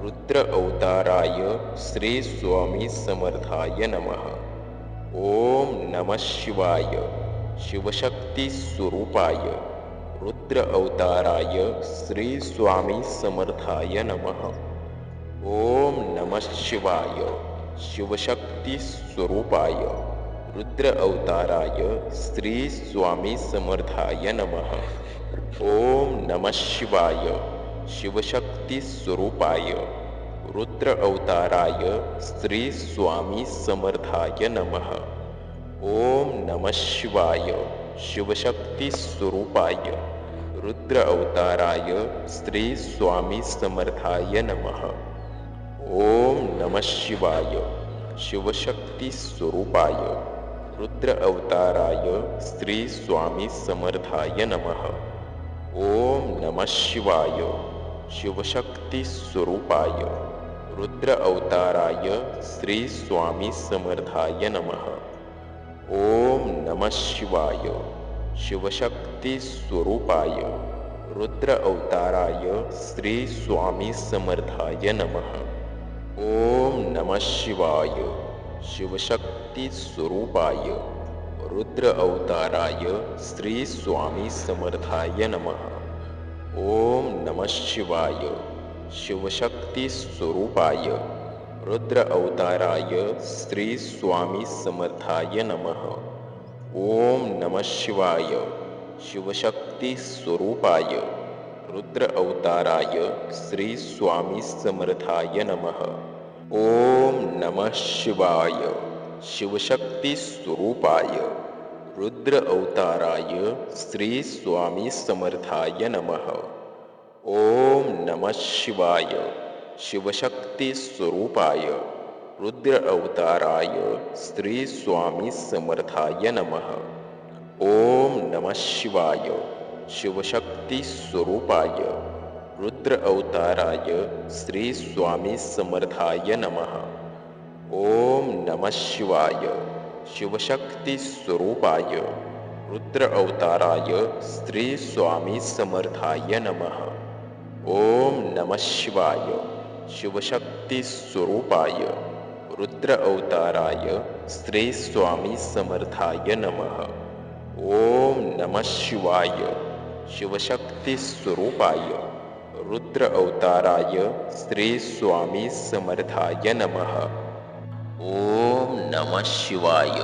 रुद्र अवताराय श्री स्वामी समर्थाय नमः. ओम नमः शिवाय. शिवशक्ती स्वरूपाय रुद्र अवताराय श्री स्वामी समर्थाय नमः. ओम नमः शिवाय. शिवशक्ती स्वरूपाय रुद्र अवताराय श्री स्वामी समर्थाय नमः. ओम नमः शिवाय. शिवशक्ती स्वरूपाय रुद्र अवताराय श्री स्वामी समर्थाय नमः. ओम नमः शिवाय. शिवशक्ती स्वरूपाय रुद्र अवताराय श्री स्वामी समर्थाय नमः. ओम नमः शिवाय. शिवशक्ती स्वरूपाय रुद्र अवताराय श्री स्वामी समर्थाय नमः. ओम नमः शिवाय. शिवशक्ती स्वरूपाय रुद्र अवताराय श्री स्वामी समर्थाय नमः. ओम नमः शिवाय. शिवशक्ती स्वरूपाय रुद्र अवताराय श्री स्वामी समर्थाय नमः. ओम नमः शिवाय. शिवशक्ती स्वरूपाय रुद्र अवताराय श्री स्वामी समर्थाय नमः. ओम नमः शिवाय शिवशक्ती स्वरूपाय रुद्र अवताराय श्री स्वामी समर्थाय नमः। ओम नमः शिवाय शिवशक्ती स्वरूपाय रुद्र अवताराय श्री स्वामी समर्थाय नमः। ओम नमः शिवाय शिवशक्ती स्वरूपाय रुद्र अवताराय श्री स्वामी समर्थाय नमः। ओम नमः शिवाय शिवशक्ती स्वरूपाय रुद्र अवताराय श्री स्वामी समर्थाय नमः। ओम नमः शिवाय शिवशक्ती स्वरूपाय रुद्र अवताराय श्री स्वामी समर्थाय नमः। ओम नमः शिवाय शिवशक्ती स्वरूपाय रुद्र अवताराय श्री स्वामी समर्थाय नमः। ओम नमः शिवाय शिवशक्ती स्वरूपाय रुद्र अवताराय श्री स्वामी समर्थाय नमः। ओम नमः शिवाय शिवशक्ती स्वरूपाय रुद्र अवताराय श्री स्वामी समर्थाय नमः। ओम नमः शिवाय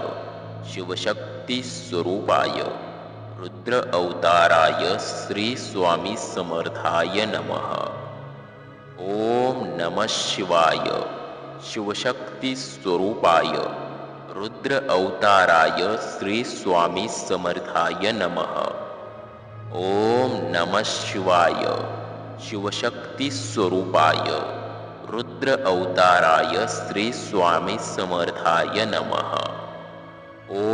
शिवशक्ती स्वरूपाय रुद्र अवताराय श्री स्वामी समर्थाय नमः। ओम नमः शिवाय शिवशक्ती स्वरूपाय रुद्र अवताराय श्री स्वामी समर्थाय नमः। ओम नमः शिवाय शिवशक्ती स्वरूपाय रुद्र अवताराय श्री स्वामी समर्थाय नमः।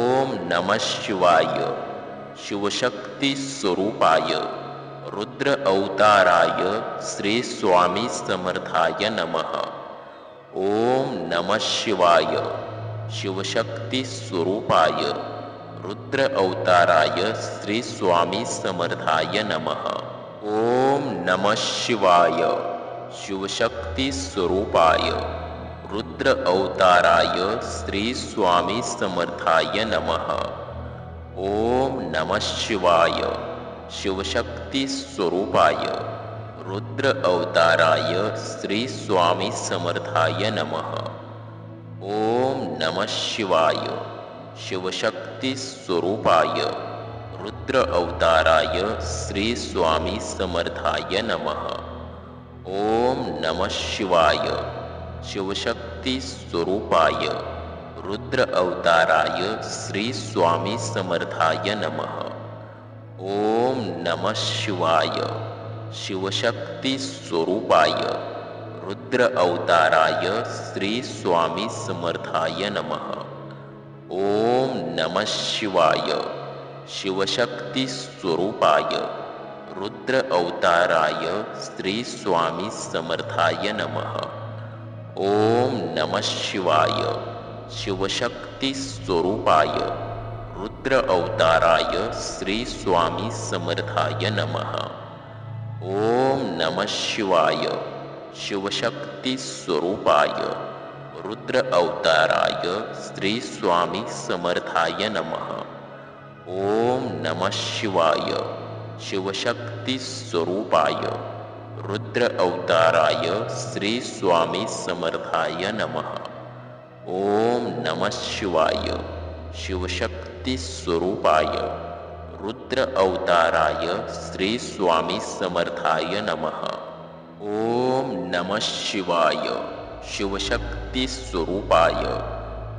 ओम नमः शिवाय शिवशक्ती स्वरूपाय रुद्र अवताराय श्री स्वामी समर्थाय नमः। ओम नमः शिवाय शिवशक्ती स्वरूपाय रुद्र अवताराय श्री स्वामी समर्थाय नमः। ओम नमः शिवाय शिवशक्ती स्वरूपाय रुद्र अवताराय श्री स्वामी समर्थाय नमः। ओम नमः शिवाय शिवशक्ती स्वरूपाय रुद्र अवताराय श्री स्वामी समर्थाय नमः। ओम नमः शिवाय शिवशक्ती स्वरूपाय रुद्र अवताराय श्री स्वामी समर्थाय नमः। ओम नमः शिवाय शिवशक्ती स्वरूपाय रुद्र अवताराय श्री स्वामी समर्थाय नमः। ओम नमः शिवाय शिवशक्ती स्वरूपाय रुद्र अवताराय श्री स्वामी समर्थाय नमः। ओम नमः शिवाय शिवशक्ती स्वरूपाय रुद्र अवताराय श्री स्वामी समर्थाय नमः। ओम नमः शिवाय शिवशक्ती स्वरूपाय रुद्र अवताराय श्री स्वामी समर्थाय नमः। ओम नमः शिवाय शिवशक्ती स्वरूपाय रुद्र अवताराय श्री स्वामी समर्थाय नमः। ओम नमः शिवाय शिवशक्ती स्वरूपाय रुद्र अवताराय श्री स्वामी समर्थाय नमः। ओम नमः शिवाय शिवशक्ती स्वरूपाय रुद्र अवताराय श्री स्वामी समर्थाय नमः। ओम नमः शिवाय शिवशक्ती स्वरूपाय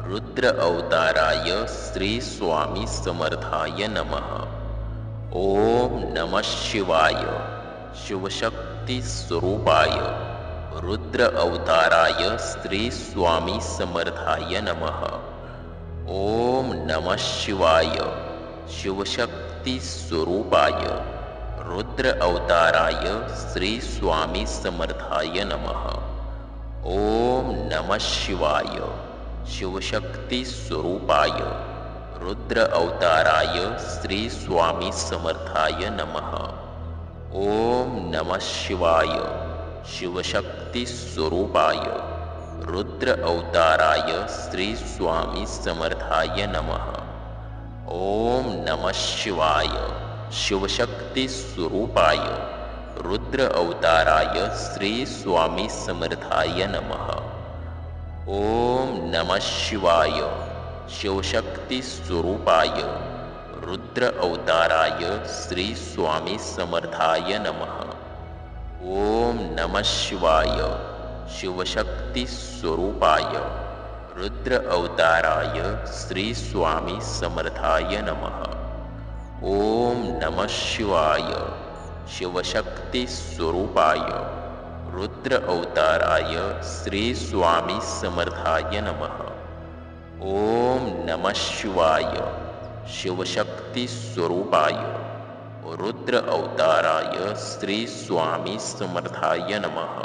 रुद्र अवताराय श्री स्वामी समर्थाय नमः। ओम नमः शिवाय शिवशक्ती स्वरूपाय रुद्र अवताराय श्री स्वामी समर्थाय नमः। ओम नमः शिवाय शिवशक्ती स्वरूपाय रुद्र अवताराय श्री स्वामी समर्थाय नमः। ओम नमः शिवाय शिवशक्ती स्वरूपाय रुद्र अवताराय श्री स्वामी समर्थाय नमः। ओम नमः शिवाय शिवशक्ती स्वरूपाय रुद्र अवताराय श्री स्वामी समर्थाय नमः। ओम नमः शिवाय शिवशक्ती स्वरूपाय रुद्र अवताराय श्री स्वामी समर्थाय नमः. ओम नमः शिवाय शिवशक्ती स्वरूपाय रुद्र अवताराय श्री स्वामी समर्थाय नमः. ओम नमः शिवाय शिवशक्ती स्वरूपाय रुद्र अवताराय श्री स्वामी समर्थाय नमः. ओम नमः शिवाय शिवशक्ती स्वरूपाय रुद्र अवताराय श्री स्वामी समर्थाय नमः. ओम नमः शिवाय शिवशक्ती स्वरूपाय रुद्र अवताराय श्री स्वामी समर्थाय नमः.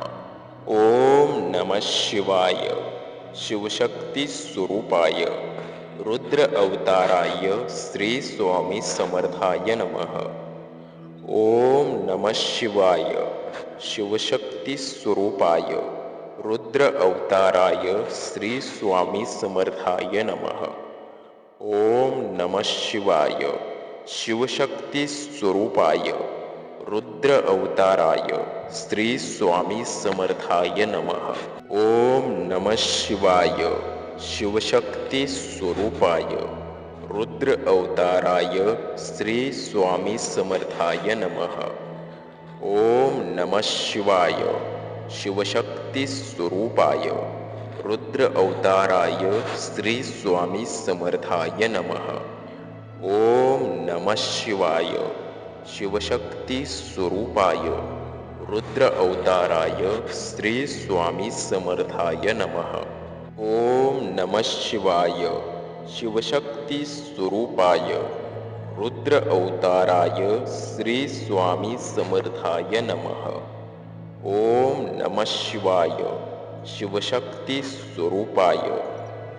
ओम नमः शिवाय शिवशक्ती स्वरूपाय रुद्र अवताराय श्री स्वामी समर्थाय नमः. ओम नमः शिवाय शिवशक्ती स्वरूपाय रुद्र अवताराय श्री स्वामी समर्थाय नमः. ओम नमः शिवाय शिवशक्ती स्वरूपाय रुद्र अवताराय श्री स्वामी समर्थाय नमः. ओम नमः शिवाय शिवशक्ती स्वरूपाय रुद्र अवताराय श्री स्वामी समर्थाय नमः. ओम नमः शिवाय शिवशक्ती स्वरूपाय रुद्र अवताराय श्री स्वामी समर्थाय नमः. ओम नमः शिवाय शिवशक्ती स्वरूपाय रुद्र अवताराय श्री स्वामी समर्थाय नमः. ओम नमः शिवाय शिवशक्ती स्वरूपाय रुद्र अवताराय श्री स्वामी समर्थाय नमः. ओम नमः शिवाय शिवशक्ती स्वरूपाय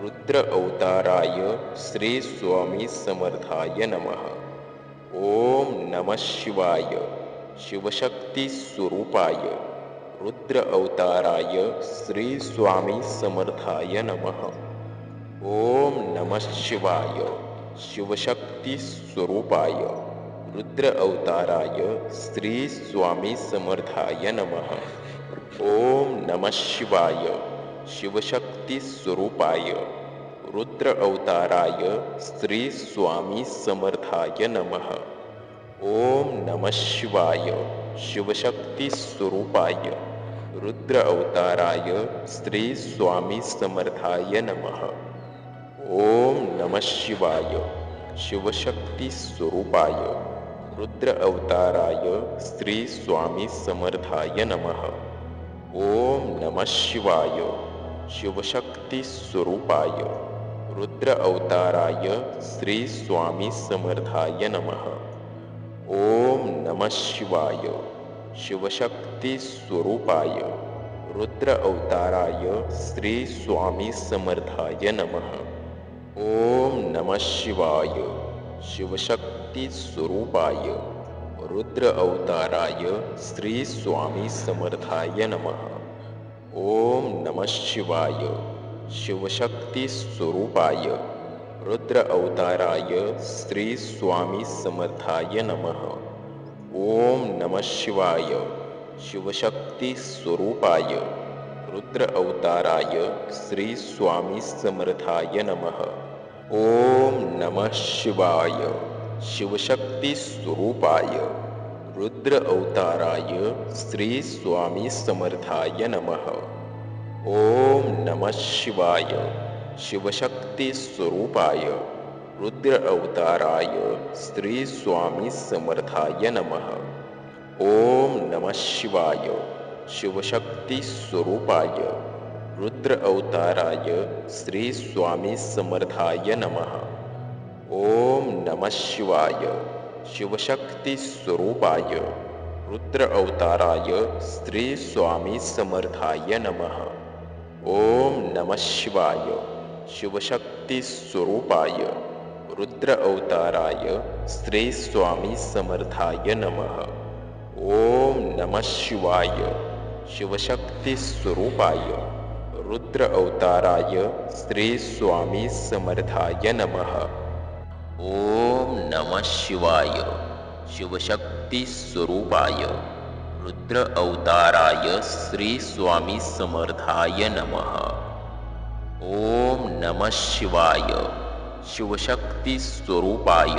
रुद्र अवताराय श्री स्वामी समर्थाय नमः. ओम नमः शिवाय शिवशक्ती स्वरूपाय रुद्र अवताराय श्री स्वामी समर्थाय नमः. ओम नमः शिवाय शिवशक्ती स्वरूपाय रुद्र अवताराय श्री स्वामी समर्थाय नमः. ओम नमः शिवाय शिवशक्ती स्वरूपाय रुद्र अवताराय श्री स्वामी समर्थाय नमः. ओम नमः शिवाय शिवशक्ती स्वरूपाय रुद्र अवताराय श्री स्वामी समर्थाय नमः. ओम नमः शिवाय शिवशक्ती स्वरूपाय रुद्र अवताराय श्री स्वामी समर्थाय नमः. ओम नमः शिवाय शिवशक्ती स्वरूपाय रुद्र अवताराय श्री स्वामी समर्थाय नमः. ओम नमः शिवाय शिवशक्ती स्वरूपाय रुद्र अवताराय श्री स्वामी समर्थाय नमः. ओम नमः शिवाय शिवशक्ती स्वरूपाय रुद्र अवताराय श्री स्वामी समर्थाय नमः. ओम नमः शिवाय शिवशक्ती स्वरूपाय रुद्र अवताराय श्री स्वामी समर्थाय नमः. ओम नमः शिवाय शिवशक्ती स्वरूपाय रुद्र अवताराय श्री स्वामी समर्थाय नमः. ओम नमः शिवाय शिवशक्ती स्वरूपाय रुद्र अवताराय श्री स्वामी समर्थाय नमः. ओम नमः शिवाय शिवशक्ती स्वरूपाय रुद्र अवताराय श्री स्वामी समर्थाय नमः. ओम नमः शिवाय शिवशक्ती स्वरूपाय रुद्र अवताराय श्री स्वामी समर्थाय नमः. ओम नमः शिवाय शिवशक्ती स्वरूपाय रुद्र अवताराय श्री स्वामी समर्थाय नमः. ओम नमः शिवाय शिवशक्ती स्वरूपाय रुद्र अवताराय श्री स्वामी समर्थाय नमः. ओम नमः शिवाय शिवशक्ती स्वरूपाय रुद्र अवताराय श्री स्वामी समर्थाय नमः. ओम नमः शिवाय शिवशक्ती स्वरूपाय रुद्र अवताराय श्री स्वामी समर्थाय नमः। ओम नमः शिवाय शिवशक्ती स्वरूपाय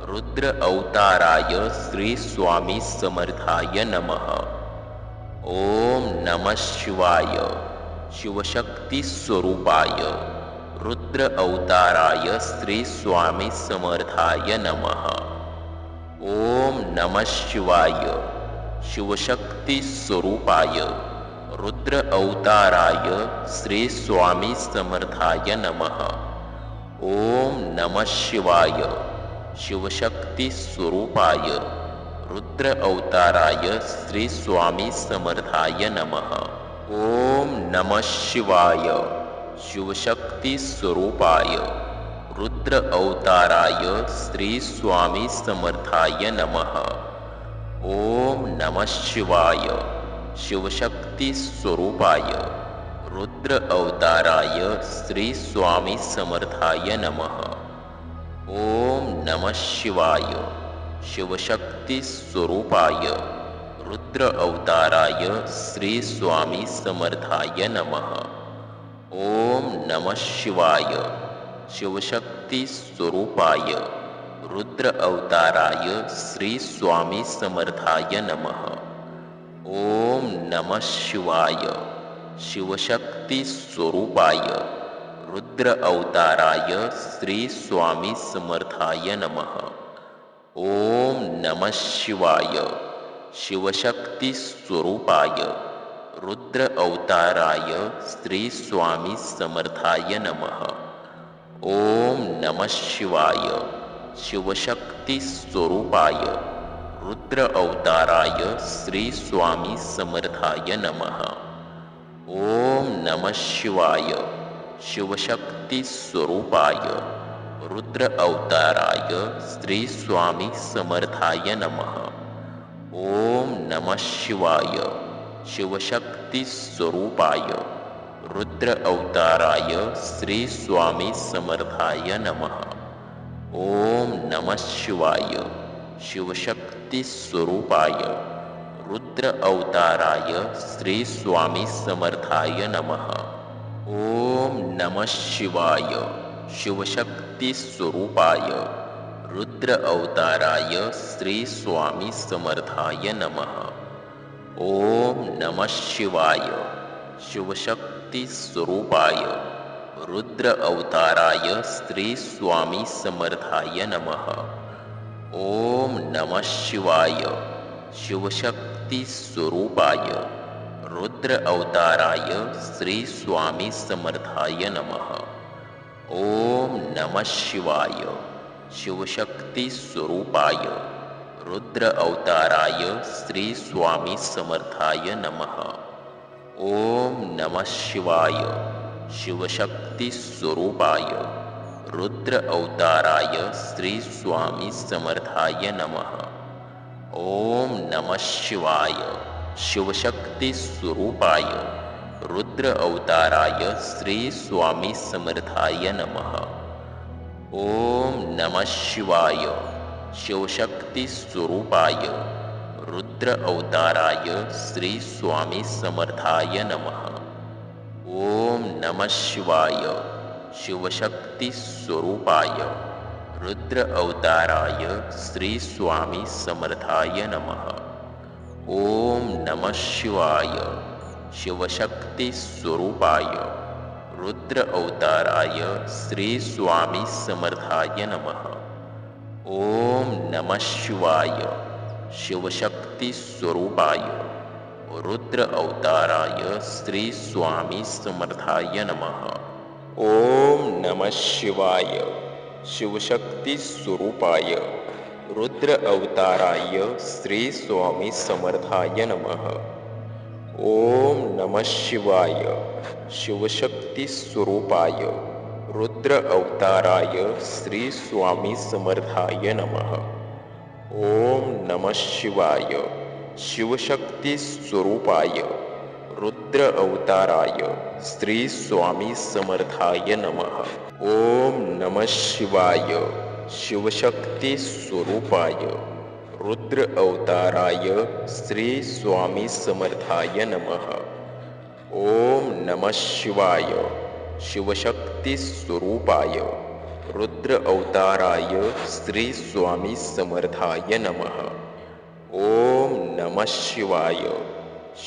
रुद्र अवताराय श्री स्वामी समर्थाय नमः। ओम नमः शिवाय शिवशक्ती स्वरूपाय रुद्र अवताराय श्री स्वामी समर्थाय नमः। ओम नमः शिवाय शिवशक्ती स्वरूपाय रुद्र अवताराय श्री स्वामी समर्थाय नमः। ओम नमः शिवाय शिवशक्ती स्वरूपाय रुद्र अवताराय श्री स्वामी समर्थाय नमः। ओम नमः शिवाय शिवशक्ती स्वरूपाय रुद्र अवताराय श्री स्वामी समर्थाय नमः। ओम नमः शिवाय शिवशक्ती स्वरूपाय रुद्र अवताराय श्री स्वामी समर्थाय नमः। ओम नमः शिवाय शिवशक्ती स्वरूपाय रुद्र अवताराय श्री स्वामी समर्थाय नमः। ओम नमः शिवाय शिवशक्ती स्वरूपाय रुद्र अवताराय श्री स्वामी समर्थाय नमः। ओम नमः शिवाय शिवशक्ती स्वरूपाय रुद्र अवताराय श्री स्वामी समर्थाय नमः। ओम नमः शिवाय शिवशक्ती स्वरूपाय रुद्र अवताराय श्री स्वामी समर्थाय नमः। ओम नमः शिवाय शिवशक्ती स्वरूपाय रुद्र अवताराय श्री स्वामी समर्थाय नमः। ओम नमः शिवाय शिवशक्ती स्वरूपाय रुद्र अवताराय श्री स्वामी समर्थाय नमः। ओम नमः शिवाय शिवशक्ती स्वरूपाय रुद्र अवताराय श्री स्वामी समर्थाय नमः। ओम नमः शिवाय शिवशक्ती स्वरूपाय रुद्र अवताराय श्री स्वामी समर्थाय नमः। ओम नमः शिवाय शिवशक्ती स्वरूपाय रुद्र अवताराय श्री स्वामी समर्थाय नमः। ओम नमः शिवाय शिवशक्ती स्वरूपाय रुद्र अवताराय श्री स्वामी समर्थाय नमः। ओम नमः शिवाय शिवशक्ती स्वरूपाय रुद्र अवताराय श्री स्वामी समर्थाय नमः। ओम नमः शिवाय शिवशक्ती स्वरूपाय रुद्र अवताराय श्री स्वामी समर्थाय नमः। ओम नमः शिवाय शिवशक्ती स्वरूपाय रुद्र अवताराय श्री स्वामी समर्थाय नमः। ओम नमः शिवाय शिवशक्ती स्वरूपाय रुद्र अवताराय श्री स्वामी समर्थाय नमः। ओम नमः शिवाय शिवशक्ती स्वरूपाय रुद्र अवताराय श्री स्वामी समर्थाय नमः। ओम नमः शिवाय शिवशक्ती स्वरूपाय रुद्र अवताराय श्री स्वामी समर्थाय नमः। ओम नमः शिवाय शिवशक्ती स्वरूपाय रुद्र अवताराय श्री स्वामी समर्थाय नमः। ओम नमः शिवाय शिवशक्ती स्वरूपाय रुद्र अवताराय श्री स्वामी समर्थाय नमः। ओम नमः शिवाय शिवशक्ती स्वरूपाय रुद्र अवताराय श्री स्वामी समर्थाय नमः। ओम नमः शिवाय शिवशक्ती स्वरूपाय रुद्र अवताराय श्री स्वामी समर्थाय नमः। ओम नमः शिवाय शिवशक्ती स्वरूपाय रुद्र अवताराय श्री स्वामी समर्थाय नमः। ओम नमः शिवाय शिवशक्ती स्वरूपाय रुद्र अवताराय श्री स्वामी समर्थाय नमः. ओम नमः शिवाय शिवशक्ती स्वरूपाय रुद्र अवताराय श्री स्वामी समर्थाय नमः. ओम नमः शिवाय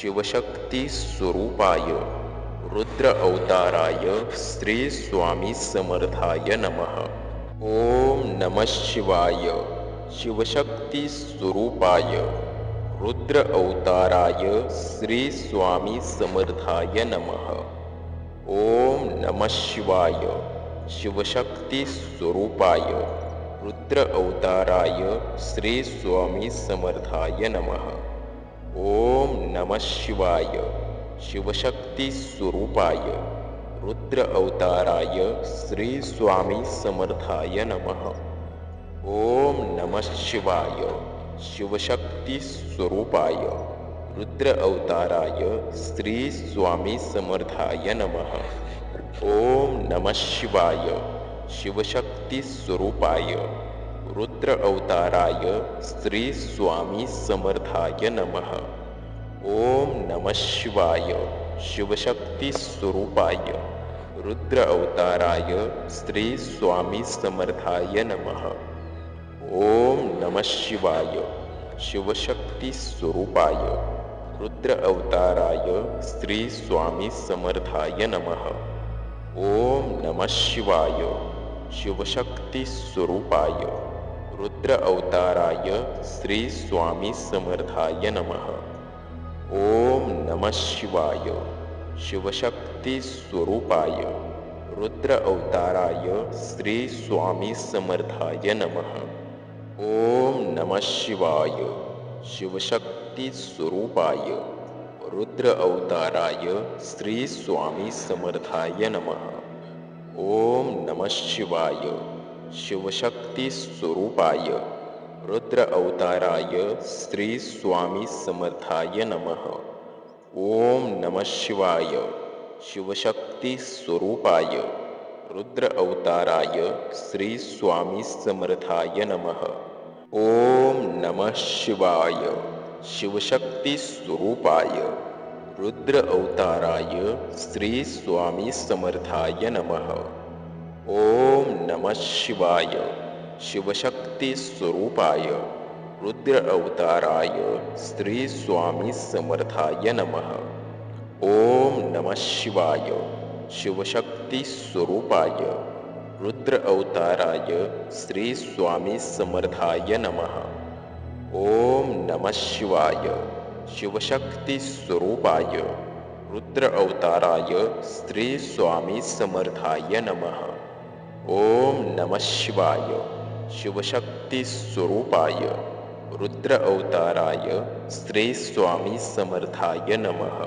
शिवशक्ती स्वरूपाय रुद्र अवताराय श्री स्वामी समर्थाय नमः. ओम नमः शिवाय शिवशक्ती स्वरूपाय रुद्र अवताराय श्री स्वामी समर्थाय नमः. ओम नमः शिवाय शिवशक्ती स्वरूपाय रुद्र अवताराय श्री स्वामी समर्थाय नमः. ओम नमः शिवाय शिवशक्ती स्वरूपाय रुद्र अवताराय श्री स्वामी समर्थाय नमः. ओम नमः शिवाय शिवशक्ती स्वरूपाय रुद्र अवताराय श्री स्वामी समर्थाय नमः. ओम नमः शिवाय शिवशक्ती स्वरूपाय रुद्र अवताराय श्री स्वामी समर्थाय नमः. ओम नमः शिवाय शिवशक्ती स्वरूपाय रुद्र अवताराय श्री स्वामी समर्थाय नमः. ओम नमः शिवाय शिवशक्ती स्वरूपाय रुद्र अवताराय श्री स्वामी समर्थाय नमः. ओम नमः शिवाय शिवशक्ती स्वरूपाय रुद्र अवताराय श्री स्वामी समर्थाय नमः. ओम नमः शिवाय शिवशक्ती स्वरूपाय रुद्र अवताराय श्री स्वामी समर्थाय नमः. ओम नमः शिवाय शिवशक्ती स्वरूपाय रुद्र अवताराय श्री स्वामी समर्थाय नमः. ओम नमः शिवाय शिवशक्ती स्वरूपाय रुद्र अवताराय श्री स्वामी समर्थाय नमः. ओम नमः शिवाय शिवशक्ती स्वरूपाय रुद्र अवताराय श्री स्वामी समर्थाय नमः. ओम नमः शिवाय शिवशक्ती स्वरूपाय रुद्र अवताराय श्री स्वामी समर्थाय नमः. ओम नमः शिवाय शिवशक्ती स्वरूपाय रुद्र अवताराय श्री स्वामी समर्थाय नमः. ओम नमः शिवाय शिवशक्ती स्वरूपाय रुद्र अवताराय श्री स्वामी समर्थाय नमः. ओम नमः शिवाय शिवशक्ती स्वरूपाय रुद्र अवताराय श्री स्वामी समर्थाय नमः. ओम नमः शिवाय शिवशक्ती स्वरूपाय रुद्र अवताराय श्री स्वामी समर्थाय नमः.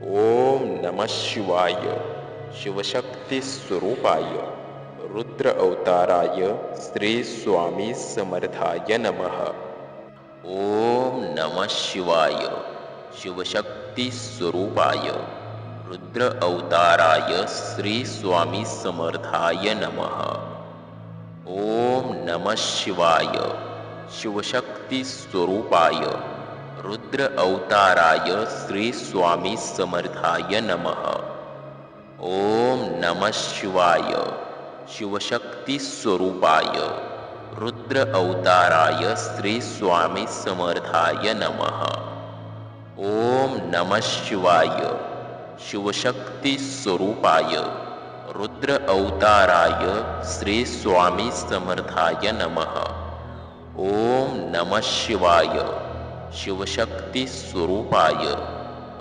ओम नमः शिवाय शिवशक्ती स्वरूपाय रुद्र अवताराय श्री स्वामी समर्थाय नमः. ओम नमः शिवाय शिवशक्ती स्वरूपाय रुद्र अवताराय श्री स्वामी समर्थाय नमः. ओम नमः शिवाय शिवशक्ती स्वरूपाय रुद्र अवताराय श्री स्वामी समर्थाय नमः. ओम नमः शिवाय शिवशक्ती स्वरूपाय रुद्र अवताराय श्री स्वामी समर्थाय नमः. ओम नमः शिवाय शिवशक्ती स्वरूपाय रुद्र अवताराय श्री स्वामी समर्थाय नमः. ओम नमः शिवाय शिवशक्ती स्वरूपाय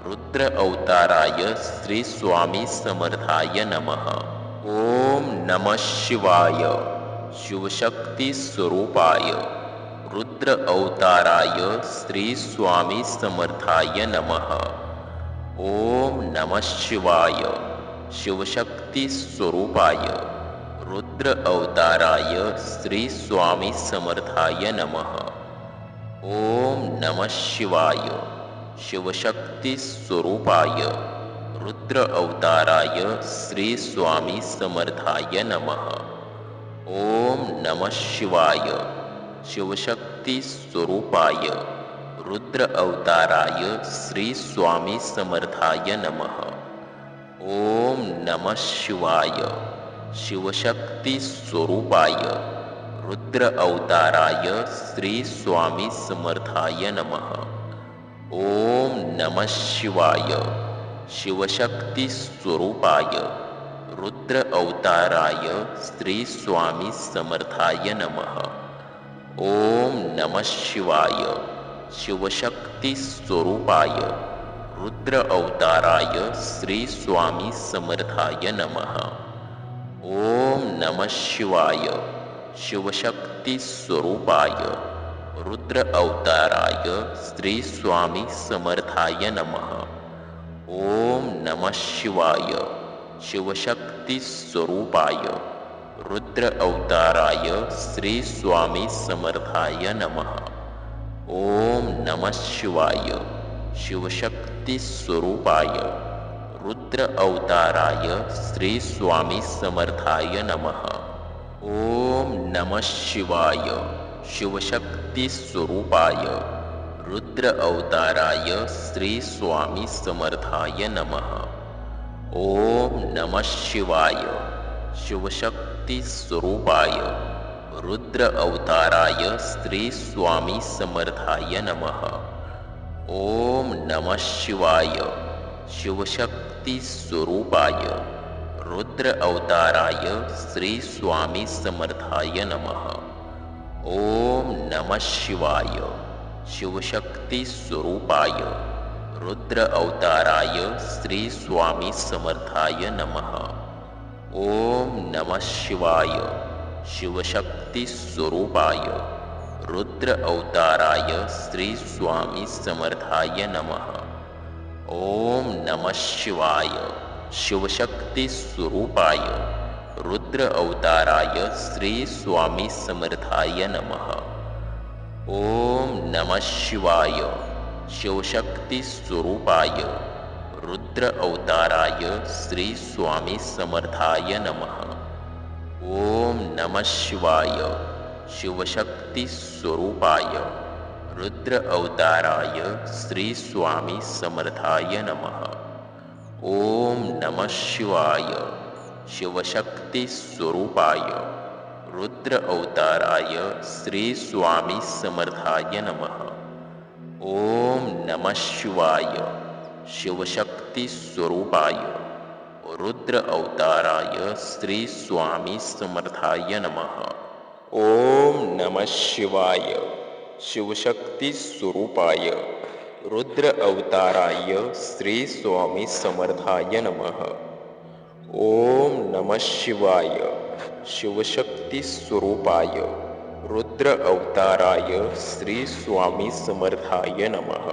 रुद्र अवताराय श्री स्वामी समर्थाय नमः. ओम नमः शिवाय शिवशक्ती स्वरूपाय रुद्र अवताराय श्री स्वामी समर्थाय नमः. ओम नमः शिवाय शिवशक्ती स्वरूपाय रुद्र अवताराय श्री स्वामी समर्थाय नमः. ओम नमः शिवाय शिवशक्ती स्वरूपाय रुद्र अवताराय श्री स्वामी समर्थाय नमः. ओम नमः शिवाय शिवशक्ती शिवशक्ती स्वरूपाय रुद्र अवताराय श्री स्वामी समर्थाय नमः. ओम नमः शिवाय. शिवशक्ती स्वरूपाय रुद्र अवताराय श्री स्वामी समर्थाय नमः. ओम नमः शिवाय. शिवशक्ती स्वरूपाय रुद्र अवताराय श्री स्वामी समर्थाय नमः. ओम नमः शिवाय. शिवशक्ती स्वरूपाय रुद्र अवताराय श्री स्वामी समर्थाय नमः. ओम नमः शिवाय. शिवशक्ती स्वरूपाय रुद्र अवताराय श्री स्वामी समर्थाय नमः. ओम नमः शिवाय. शिवशक्ती स्वरूपाय रुद्र अवताराय श्री स्वामी समर्थाय नमः. ओम नमः शिवाय. शिवशक्ती स्वरूपाय रुद्र अवताराय श्री स्वामी समर्थाय नमः. ओम नमः शिवाय. शिवशक्ती स्वरूपाय रुद्र अवताराय श्री स्वामी समर्थाय नमः. ओम नमः शिवाय. शिवशक्ती स्वरूपाय रुद्र अवताराय श्री स्वामी समर्थाय नमः. ओम नमः शिवाय. शिवशक्ती स्वरूपाय रुद्र अवताराय श्री स्वामी समर्थाय नमः. ओम नमः शिवाय. शिवशक्ती स्वरूपाय रुद्र अवताराय श्री स्वामी समर्थाय नमः. ओम नमः शिवाय. शिवशक्ती स्वरूपाय रुद्र अवताराय श्री स्वामी समर्थाय नमः. ओम नमः शिवाय. शिवशक्ती स्वरूपाय रुद्र अवताराय श्री स्वामी समर्थाय नमः. ओम नमः शिवाय. शिवशक्ती स्वरूपाय रुद्र अवताराय श्री स्वामी समर्थाय नमः. ओम नमः शिवाय. शिवशक्ती स्वरूपाय रुद्र अवताराय श्री स्वामी समर्थाय नमः. ओम नमः शिवाय. शिवशक्ती स्वरूपाय रुद्र अवताराय श्री स्वामी समर्थाय नमः. ओम नमः शिवाय. शिवशक्ती स्वरूपाय रुद्र अवताराय श्री स्वामी समर्थाय नमः. ओम नमः शिवाय. शिवशक्ती स्वरूपाय रुद्र अवताराय श्री स्वामी समर्थाय नमः. ओम नमः शिवाय. शिवशक्ती स्वरूपाय रुद्र अवताराय श्री स्वामी समर्थाय नमः.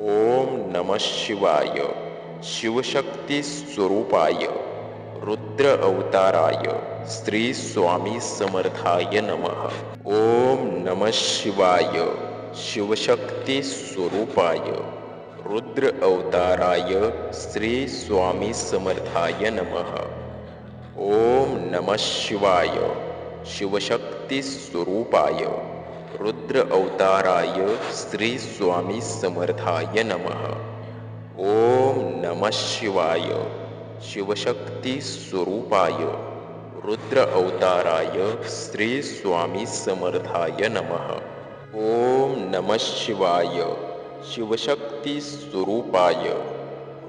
ओम नमः शिवाय. शिवशक्ती स्वरूपाय रुद्र अवताराय श्री स्वामी समर्थाय नमः. ओम नमः शिवाय. शिवशक्ती स्वरूपाय रुद्र अवताराय श्री स्वामी समर्थाय नमः. ओम नमः शिवाय. शिवशक्ती स्वरूपाय रुद्र अवताराय श्री स्वामी समर्थाय नमः. ओम नमः शिवाय. शिवशक्ती स्वरूपाय रुद्र अवताराय श्री स्वामी समर्थाय नमः. ओम नमः शिवाय. शिवशक्ती स्वरूपाय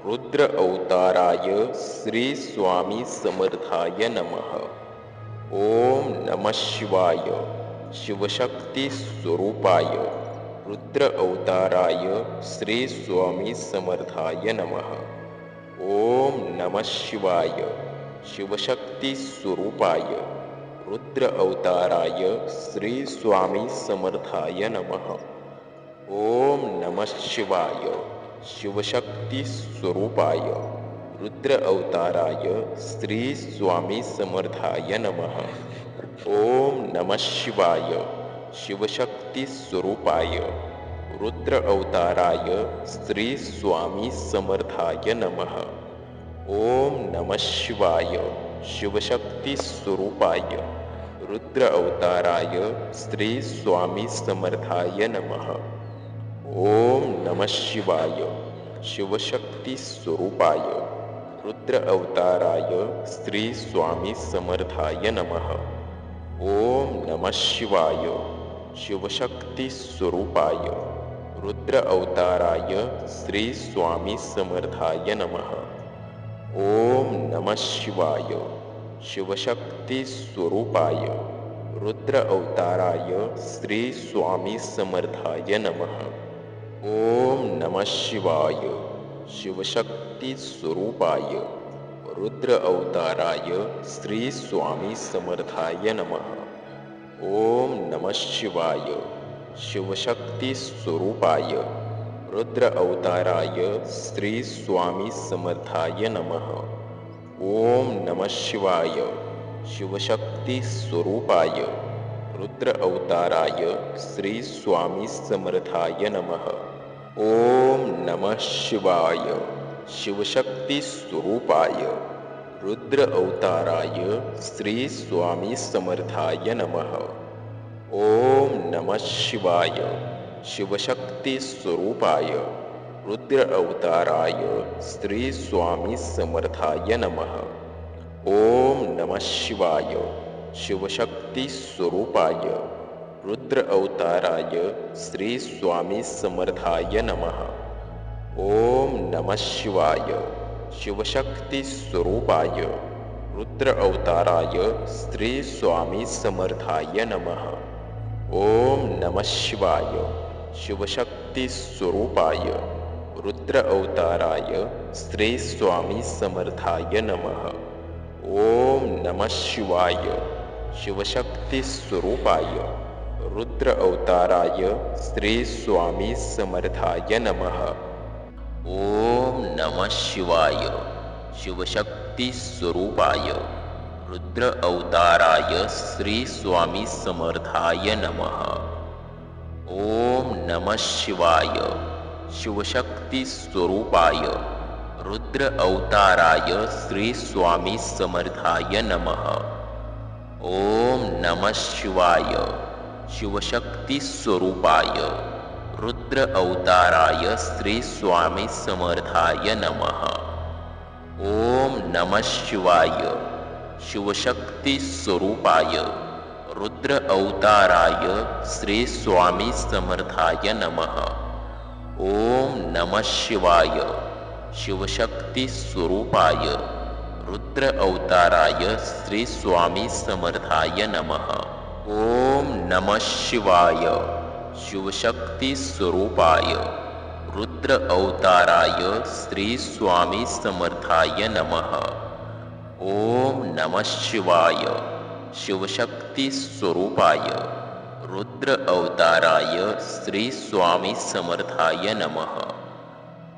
रुद्र अवताराय श्री स्वामी समर्थाय नमः. ओम नमः शिवाय. शिवशक्ती स्वरूपाय रुद्र अवताराय श्री स्वामी समर्थाय नमः. ओम नमः शिवाय. शिवशक्ती स्वरूपाय रुद्र अवताराय श्री स्वामी समर्थाय नमः. ओम नमः शिवाय. शिवशक्ती स्वरूपाय रुद्र अवताराय श्री स्वामी समर्थाय नमः. ओम नमः शिवाय. शिवशक्ती स्वरूपाय रुद्र अवताराय श्री स्वामी समर्थाय नमः. ओम नमः शिवाय. शिवशक्ती स्वरूपाय रुद्र अवताराय श्री स्वामी समर्थाय नमः. ओम नमः शिवाय शिवशक्ती स्वरूपाय रुद्र अवताराय श्री स्वामी समर्थाय नमः. ओम नमः शिवाय शिवशक्ती स्वरूपाय रुद्र अवताराय श्री स्वामी समर्थाय नमः. ओम नमः शिवाय शिवशक्ती स्वरूपाय रुद्र अवताराय श्री स्वामी समर्थाय नमः. ओम नमः शिवाय शिवशक्ती स्वरूपाय रुद्र अवताराय श्री स्वामी समर्थाय नमः. ओम नमः शिवाय शिवशक्ती स्वरूपाय रुद्र अवताराय श्री स्वामी समर्थाय नमः. ओम नमः शिवाय शिवशक्ती स्वरूपाय रुद्र अवताराय श्री स्वामी समर्थाय नमः. ओम नमः शिवाय शिवशक्ती स्वरूपाय रुद्र अवताराय श्री स्वामी समर्थाय नमः. ओम नमः शिवाय शिवशक्ती स्वरूपाय रुद्र अवताराय श्री स्वामी समर्थाय नमः. ओम नमः शिवाय शिवशक्ती स्वरूपाय रुद्र अवताराय श्री स्वामी समर्थाय नमः. ओम नमः शिवाय शिवशक्ती स्वरूपाय रुद्र अवताराय श्री स्वामी समर्थाय नमः. ओम नमः शिवाय शिवशक्ती स्वरूपाय रुद्र अवताराय श्री स्वामी समर्थाय नमः. ओम नमः शिवाय शिवशक्ती स्वरूपाय रुद्र अवताराय श्री स्वामी समर्थाय नमः. ओम नमः शिवाय शिवशक्ती स्वरूपाय रुद्र अवताराय श्री स्वामी समर्थाय नमः. ओम नमः शिवाय शिवशक्ती स्वरूपाय रुद्र अवताराय श्री स्वामी समर्थाय नमः. ओम नमः शिवाय शिवशक्ती स्वरूपाय रुद्र अवताराय श्री स्वामी समर्थाय नमः. ओम नमः शिवाय शिवशक्ती स्वरूपाय रुद्र अवताराय श्री स्वामी समर्थाय नमः. ओम नमः शिवाय शिवशक्ती स्वरूपाय रुद्र अवताराय श्री स्वामी समर्थाय नमः. ओम नमः शिवाय शिवशक्ती स्वरूपाय रुद्र अवताराय श्री स्वामी समर्थाय नमः. ओम नमः शिवाय शिवशक्ती स्वरूपाय रुद्र अवताराय श्री स्वामी समर्थाय नमः.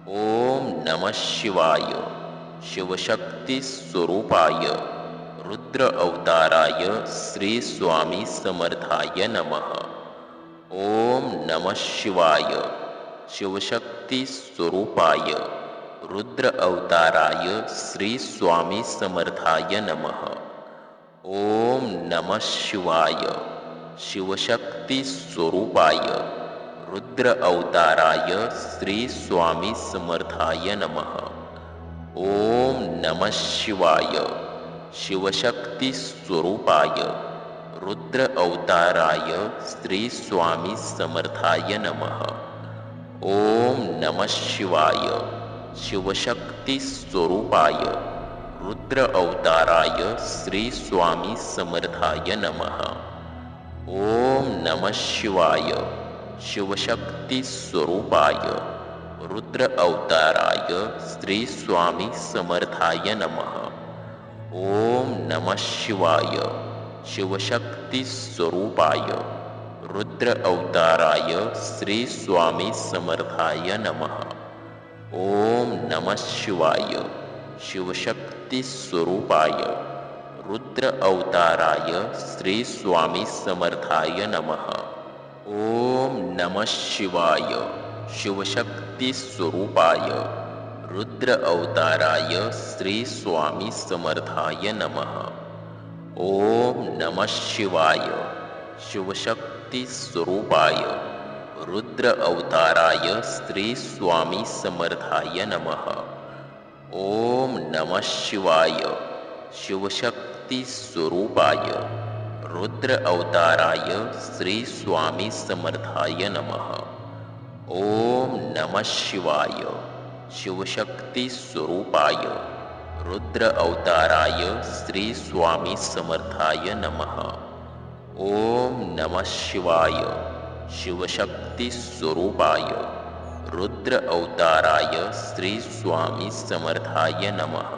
ओम नमः शिवाय शिवशक्ती स्वरूपाय रुद्र अवताराय श्री स्वामी समर्थाय नमः. ओम नमः शिवाय शिवशक्ती स्वरूपाय रुद्र अवताराय श्री स्वामी समर्थाय नमः. ओम नमः शिवाय शिवशक्ती स्वरूपाय रुद्र अवताराय श्री स्वामी समर्थाय नमः. ओम नमः शिवाय शिवशक्ती स्वरूपाय रुद्र अवताराय श्री स्वामी समर्थाय नमः. ओम नमः शिवाय शिवशक्ती स्वरूपाय रुद्र अवताराय श्री स्वामी समर्थाय नमः. ओम नमः शिवाय शिवशक्ती स्वरूपाय रुद्र अवताराय श्री स्वामी समर्थाय नमः. ओम नमः शिवाय शिवशक्ती स्वरूपाय रुद्र अवताराय श्री स्वामी समर्थाय नमः. ओम नमः शिवाय शिवशक्ती स्वरूपाय रुद्र अवताराय श्री स्वामी समर्थाय नमः. ओम नमः शिवाय शिवशक्ती स्वरूपाय रुद्र अवताराय श्री स्वामी समर्थाय नमः. ओम नमः शिवाय शिवशक्ती स्वरूपाय रुद्र अवताराय श्री स्वामी समर्थाय नमः। ओम नमः शिवाय शिवशक्ती स्वरूपाय रुद्र अवताराय श्री स्वामी समर्थाय नमः। ओम नमः शिवाय शिवशक्ती स्वरूपाय रुद्र अवताराय श्री स्वामी समर्थाय नमः। ओम नमः शिवाय शिवशक्ती स्वरूपाय रुद्र अवताराय श्री स्वामी समर्थाय नमः।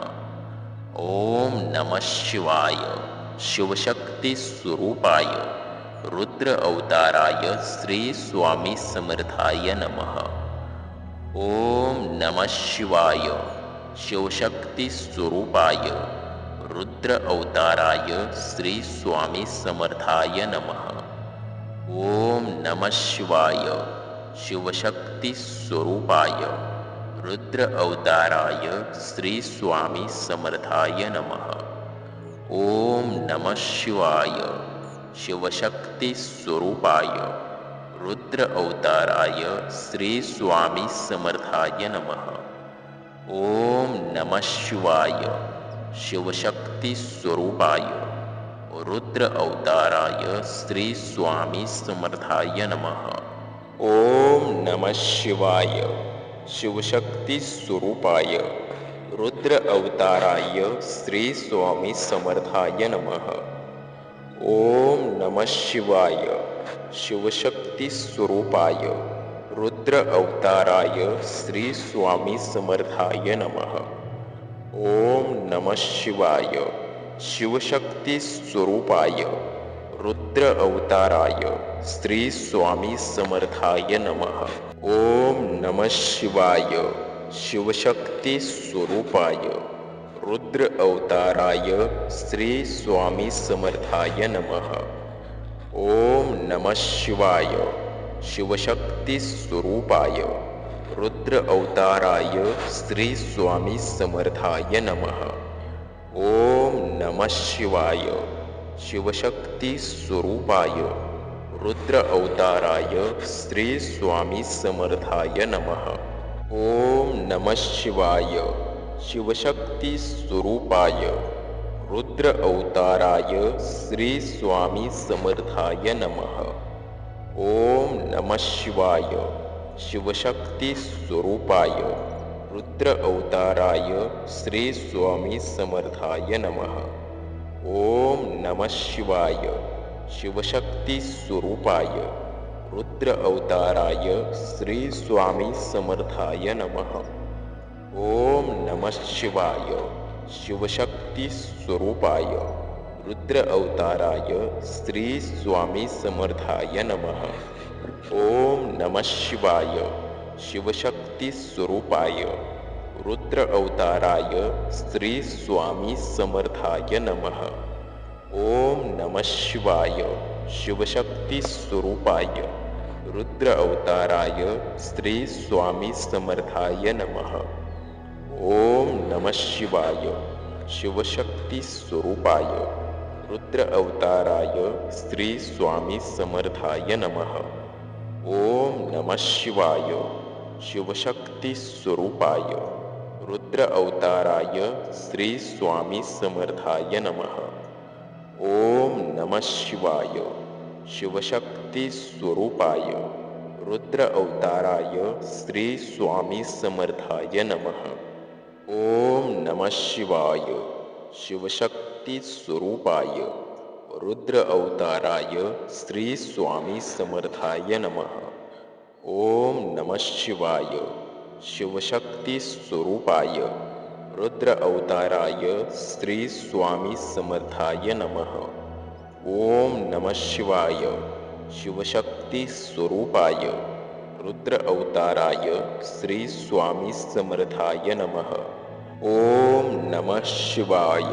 ओम नमः शिवाय शिवशक्ती स्वरूपाय रुद्र अवताराय श्री स्वामी समर्थाय नमः। ओम नमः शिवाय शिवशक्ती स्वरूपाय रुद्र अवताराय श्री स्वामी समर्थाय नमः। ओम नमः शिवाय शिवशक्ती स्वरूपाय रुद्र अवताराय श्री स्वामी समर्थाय नमः। ओम नमः शिवाय शिवशक्ती स्वरूपाय रुद्र अवताराय श्री स्वामी समर्थाय नमः। ओम नमः शिवाय शिवशक्ती स्वरूपाय रुद्र अवताराय श्री स्वामी समर्थाय नमः। ओम नमः शिवाय शिवशक्ती स्वरूपाय रुद्र अवताराय श्री स्वामी समर्थाय नमः। ओम नमः शिवाय शिवशक्ती स्वरूपाय रुद्र अवताराय श्री स्वामी समर्थाय नमः। ओम नमः शिवाय शिवशक्ती स्वरूपाय रुद्र अवताराय श्री स्वामी समर्थाय नमः। ओम नमः शिवाय शिवशक्ती स्वरूपाय रुद्र अवताराय श्री स्वामी समर्थाय नमः। ओम नमः शिवाय शिवशक्ती स्वरूपाय रुद्र अवताराय श्री स्वामी समर्थाय नमः। ओम नमः शिवाय शिवशक्ती स्वरूपाय रुद्र अवताराय श्री स्वामी समर्थाय नमः। ओम नमः शिवाय शिवशक्ती स्वरूपाय रुद्र अवताराय श्री स्वामी समर्थाय नमः। ओम नमः शिवाय शिवशक्ती स्वरूपाय रुद्र अवताराय श्री स्वामी समर्थाय नमः। ओम नमः शिवाय शिवशक्ती स्वरूपाय रुद्र अवताराय श्री स्वामी समर्थाय नमः। ओम नमः शिवाय शिवशक्ती स्वरूपाय रुद्र अवताराय श्री स्वामी समर्थाय नमः। ओम नमः शिवाय शिवशक्ती स्वरूपाय रुद्र अवताराय श्री स्वामी समर्थाय नमः। ओम नमः शिवाय शिवशक्ती स्वरूपाय रुद्र अवताराय श्री स्वामी समर्थाय नमः। ओम नमः शिवाय शिवशक्ती स्वरूपाय रुद्र अवताराय श्री स्वामी समर्थाय नमः। ओम नमः शिवाय शिवशक्ती स्वरूपाय रुद्र अवताराय श्री स्वामी समर्थाय नमः। ओम नमः शिवाय शिवशक्ती स्वरूपाय रुद्र अवताराय श्री स्वामी समर्थाय नमः। ओम नमः शिवाय शिवशक्ती स्वरूपाय रुद्र अवताराय श्री स्वामी समर्थाय नमः। ओम नमः शिवाय शिवशक्ती स्वरूपाय रुद्र अवताराय श्री स्वामी समर्थाय नमः। ओम नमः शिवाय शिवशक्ती स्वरूपाय रुद्र अवताराय श्री स्वामी समर्थाय नमः। ओम नमः शिवाय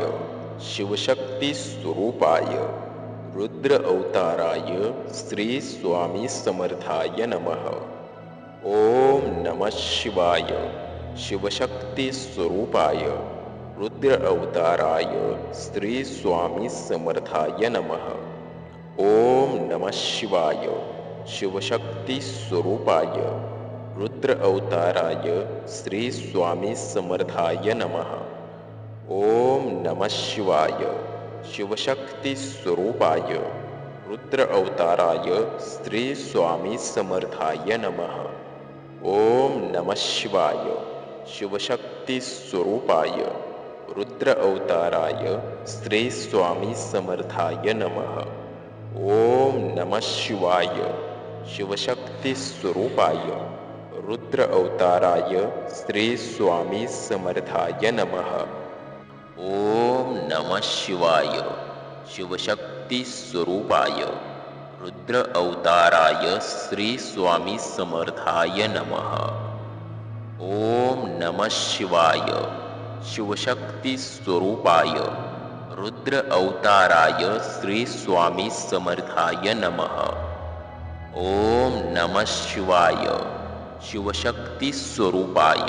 शिवशक्ती स्वरूपाय रुद्र अवताराय श्री स्वामी समर्थाय नमः। ओम नमः शिवाय शिवशक्ती स्वरूपाय रुद्र अवताराय श्री स्वामी समर्थाय नमः. ओम नमः शिवाय शिवशक्ती स्वरूपाय रुद्र अवताराय श्री स्वामी समर्थाय नमः. ओम नमः शिवाय शिवशक्ती स्वरूपाय रुद्र अवताराय श्री स्वामी समर्थाय नमः. ओम नमः शिवाय शिवशक्ती स्वरूपाय रुद्र अवताराय श्री स्वामी समर्थाय नमः. ओम नमः शिवाय शिवशक्ती स्वरूपाय रुद्र अवताराय श्री स्वामी समर्थाय नमः. ओम नमः शिवाय शिवशक्ती स्वरूपाय रुद्र अवताराय श्री स्वामी समर्थाय नमः. ओम नमः शिवाय शिवशक्ती स्वरूपाय रुद्र अवताराय श्री स्वामी समर्थाय नमः. ओम नमः शिवाय शिवशक्ती स्वरूपाय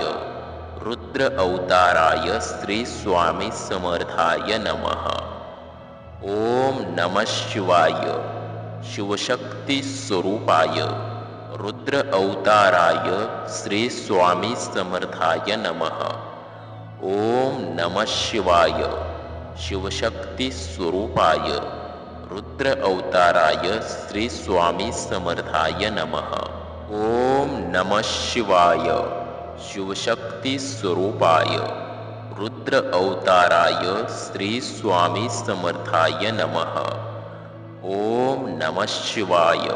रुद्र अवताराय श्री स्वामी समर्थाय नमः. ओम नमः शिवाय शिवशक्ती स्वरूपाय रुद्र अवताराय श्री स्वामी समर्थाय नमः. ओम नमः शिवाय शिवशक्ती स्वरूपाय रुद्र अवताराय श्री स्वामी समर्थाय नमः. ओम नमः शिवाय शिवशक्ती स्वरूपाय रुद्र अवताराय श्री स्वामी समर्थाय नमः. ओम नमः शिवाय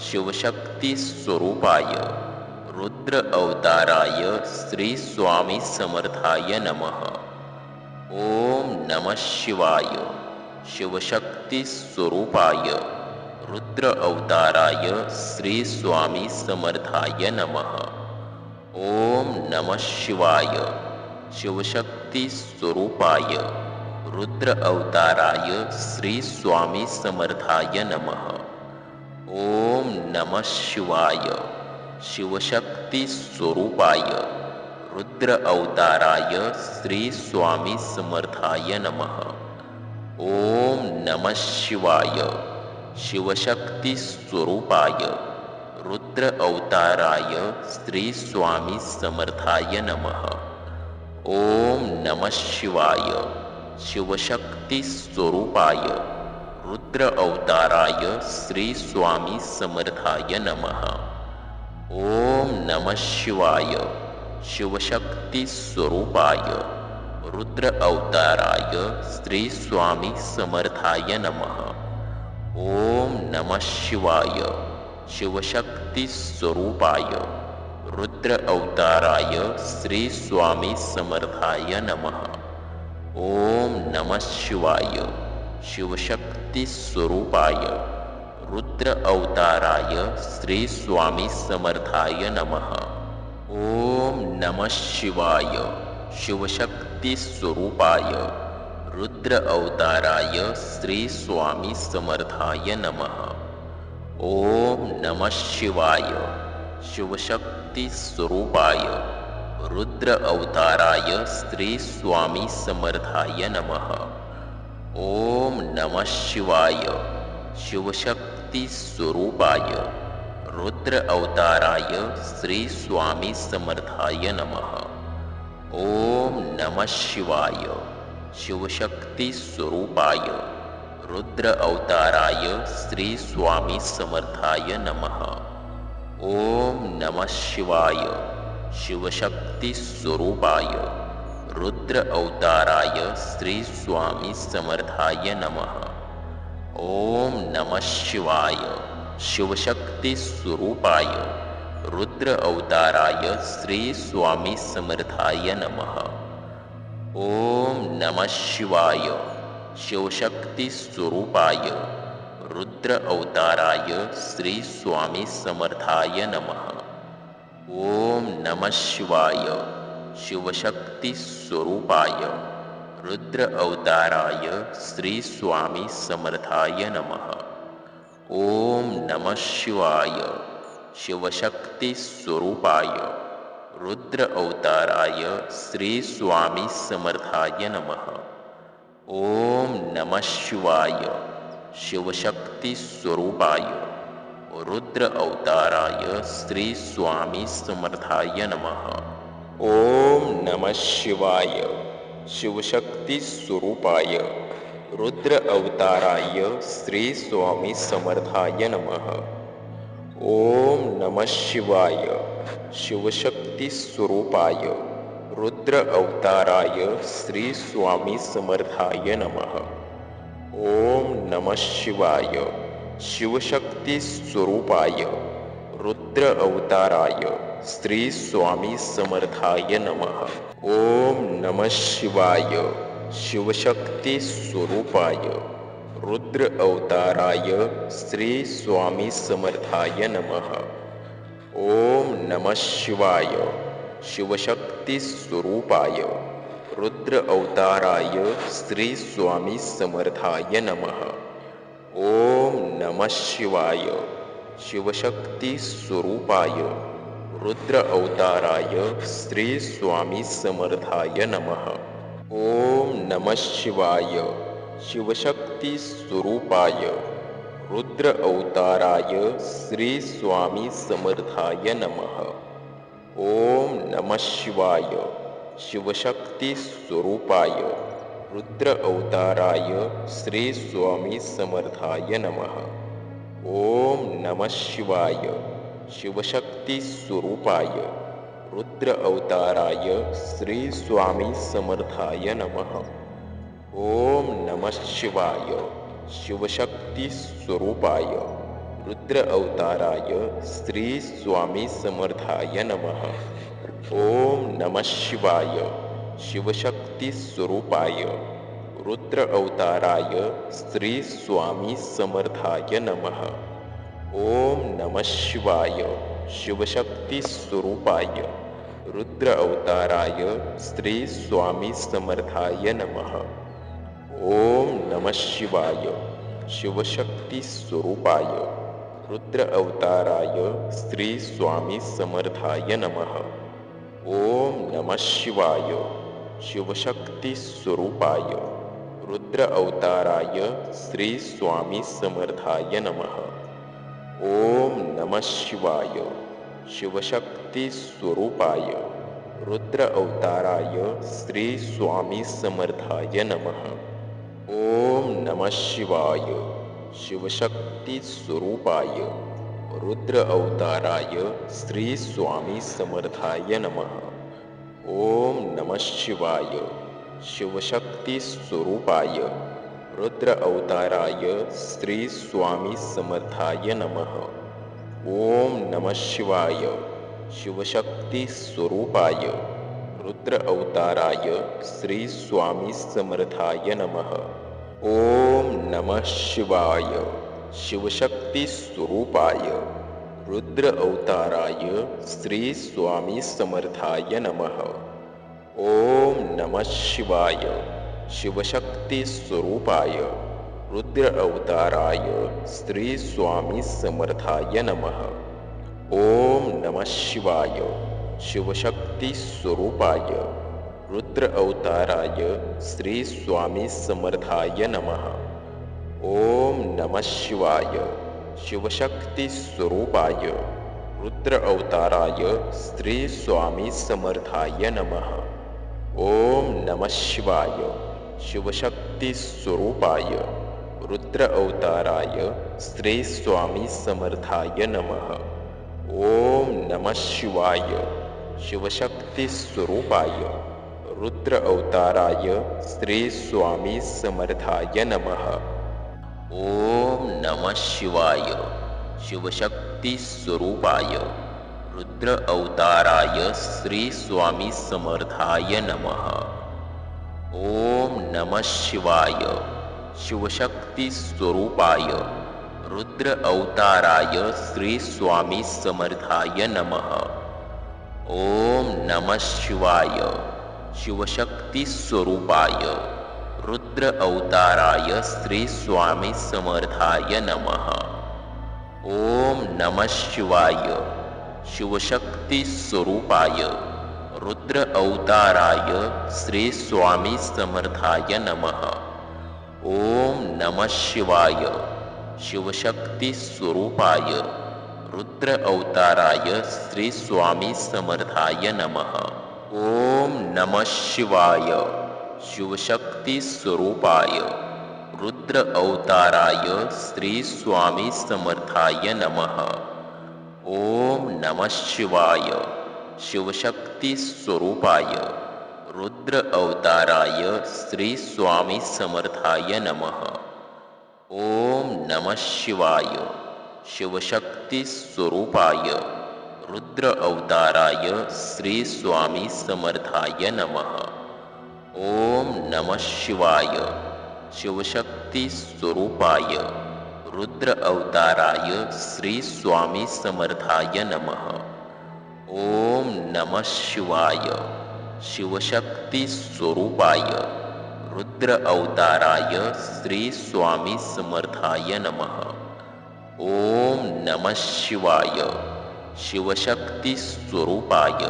शिवशक्ती स्वरूपाय रुद्र अवताराय श्री स्वामी समर्थाय नमः. ओम नमः शिवाय शिवशक्ती स्वरूपाय रुद्र अवताराय श्री स्वामी समर्थाय नमः. ओम नमः शिवाय शिवशक्ती स्वरूपाय रुद्र अवताराय श्री स्वामी समर्थाय नमः. ओम नमः शिवाय शिवशक्ती स्वरूपाय रुद्र अवताराय श्री स्वामी समर्थाय नमः. ओम नमः शिवाय शिवशक्ती स्वरूपाय रुद्र अवताराय श्री स्वामी समर्थाय नमः. ओम नमः शिवाय शिवशक्ती स्वरूपाय रुद्र अवताराय श्री स्वामी समर्थाय नमः. ओम नमः शिवाय शिवशक्ती स्वरूपाय रुद्र अवताराय श्री स्वामी समर्थाय नमः. ओम नमः शिवाय शिवशक्ती स्वरूपाय रुद्र अवताराय श्री स्वामी समर्थाय नमः. ओम नमः शिवाय शिवशक्ती स्वरूपाय रुद्र अवताराय श्री स्वामी समर्थाय नमः. ओम नमः शिवाय शिवशक्ती स्वरूपाय रुद्र अवताराय श्री स्वामी समर्थाय नमः. ओम नमः शिवाय शिवशक्ती स्वरूपाय रुद्र अवताराय श्री स्वामी समर्थाय नमः. ओम नमः शिवाय शिवशक्ती स्वरूपाय रुद्र अवताराय श्री स्वामी समर्थाय नमः. ओम नमः शिवाय शिवशक्ती स्वरूपाय रुद्र अवताराय श्री स्वामी समर्थाय नमः. ओम नमः शिवाय शिवशक्ती स्वरूपाय रुद्र अवताराय श्री स्वामी समर्थाय नमः. ओम नमः शिवाय शिवशक्ती स्वरूपाय रुद्र अवताराय श्री स्वामी समर्थाय नमः. ओम नमः शिवाय शिवशक्ती स्वरूपाय रुद्र अवताराय श्री स्वामी समर्थाय नमः. ओम नमः शिवाय शिवशक्ती स्वरूपाय रुद्र अवताराय श्री स्वामी समर्थाय नमः. ओम नमः शिवाय शिवशक्ती स्वरूपाय रुद्र अवताराय श्री स्वामी समर्थाय नमः. ओम नमः शिवाय शिवशक्ती स्वरूपाय रुद्र अवताराय श्री स्वामी समर्थाय नमः. ओम नमः शिवाय शिवशक्ती स्वरूपाय रुद्र अवताराय श्री स्वामी समर्थाय नमः. ओम नमः शिवाय शिवशक्ती स्वरूपाय रुद्र अवताराय श्री स्वामी समर्थाय नमः. ओम नमः शिवाय शिवशक्ती स्वरूपाय रुद्र अवताराय श्री स्वामी समर्थाय नमः. ओम नमः शिवाय शिवशक्ती स्वरूपाय रुद्र अवताराय श्री स्वामी समर्थाय नमः. ओम नमः शिवाय शिवशक्ती स्वरूपाय रुद्र अवताराय श्री स्वामी समर्थाय नमः. ओम नमः शिवाय शिवशक्ती स्वरूपाय रुद्र अवताराय श्री स्वामी समर्थाय नमः. ओम नमः शिवाय शिवशक्ती स्वरूपाय रुद्र अवताराय श्री स्वामी समर्थाय नमः. ओम नमः शिवाय शिवशक्ती स्वरूपाय रुद्र अवताराय श्री स्वामी समर्थाय नमः. ओम नमः शिवाय शिवशक्ती स्वरूपाय रुद्र अवताराय श्री स्वामी समर्थाय नमः. ओम नमः शिवाय शिवशक्ती स्वरूपाय रुद्र अवताराय श्री स्वामी समर्थाय नमः. ओम नमः शिवाय शिवशक्ती स्वरूपाय रुद्र अवताराय श्री स्वामी समर्थाय नमः. ओम नमः शिवाय शिवशक्ती स्वरूपाय रुद्र अवताराय श्री स्वामी समर्थाय नमः. ओम नमः शिवाय शिवशक्ती स्वरूपाय रुद्र अवताराय श्री स्वामी समर्थाय नमः. ओम नमः शिवाय शिवशक्ती स्वरूपाय रुद्र अवताराय श्री स्वामी समर्थाय नमः. ओम नमः शिवाय शिवशक्ती स्वरूपाय रुद्र अवताराय श्री स्वामी समर्थाय नमः. ओम नमः शिवाय शिवशक्ती स्वरूपाय रुद्र अवताराय श्री स्वामी समर्थाय नमः. ओम नमः शिवाय शिवशक्ती स्वरूपाय रुद्र अवताराय श्री स्वामी समर्थाय नमः. ओम नमः शिवाय शिवशक्ती स्वरूपाय रुद्र अवताराय श्री स्वामी समर्थाय नमः. ओम नमः शिवाय शिवशक्ती स्वरूपाय रुद्र अवताराय श्री स्वामी समर्थाय नमः. ओम नमः शिवाय शिवशक्ती स्वरूपाय रुद्र अवताराय श्री स्वामी समर्थाय नमः. ओम नमः शिवाय शिवशक्ती स्वरूपाय रुद्र अवताराय श्री स्वामी समर्थाय नमः. ओम नमः शिवाय शिवशक्ती स्वरूपाय रुद्र अवताराय श्री स्वामी समर्थाय नमः. ओम नमः शिवाय शिवशक्ती स्वरूपाय रुद्र अवताराय श्री स्वामी समर्थाय नमः. ओम नमः शिवाय शिवशक्ती स्वरूपाय रुद्र अवताराय श्री स्वामी समर्थाय नमः. ओम नमः शिवाय शिवशक्ती स्वरूपाय रुद्र अवताराय श्री स्वामी समर्थाय नमः. ओम नमः शिवाय शिवशक्ती स्वरूपाय रुद्र अवताराय श्री स्वामी समर्थाय नमः. ओम नमः शिवाय शिवशक्ती स्वरूपाय रुद्र अवताराय श्री स्वामी समर्थाय नमः. ओम नमः शिवाय शिवशक्ती स्वरूपाय रुद्र अवताराय श्री स्वामी समर्थाय नमः। ओम नमः शिवाय शिवशक्ती स्वरूपाय रुद्र अवताराय श्री स्वामी समर्थाय नमः। ओम नमः शिवाय शिवशक्ती स्वरूपाय रुद्र अवताराय श्री स्वामी समर्थाय नमः। ओम नमः शिवाय शिवशक्ती स्वरूपाय रुद्र अवताराय श्री स्वामी समर्थाय नमः। ओम नमः शिवाय शिवशक्ती स्वरूपाय रुद्र अवताराय श्री स्वामी समर्थाय नमः। ओम नमः शिवाय शिवशक्ती स्वरूपाय रुद्र अवताराय श्री स्वामी समर्थाय नमः। ओम नमः शिवाय शिवशक्ती स्वरूपाय रुद्र अवताराय श्री स्वामी समर्थाय नमः। ओम नमः शिवाय शिवशक्ती स्वरूपाय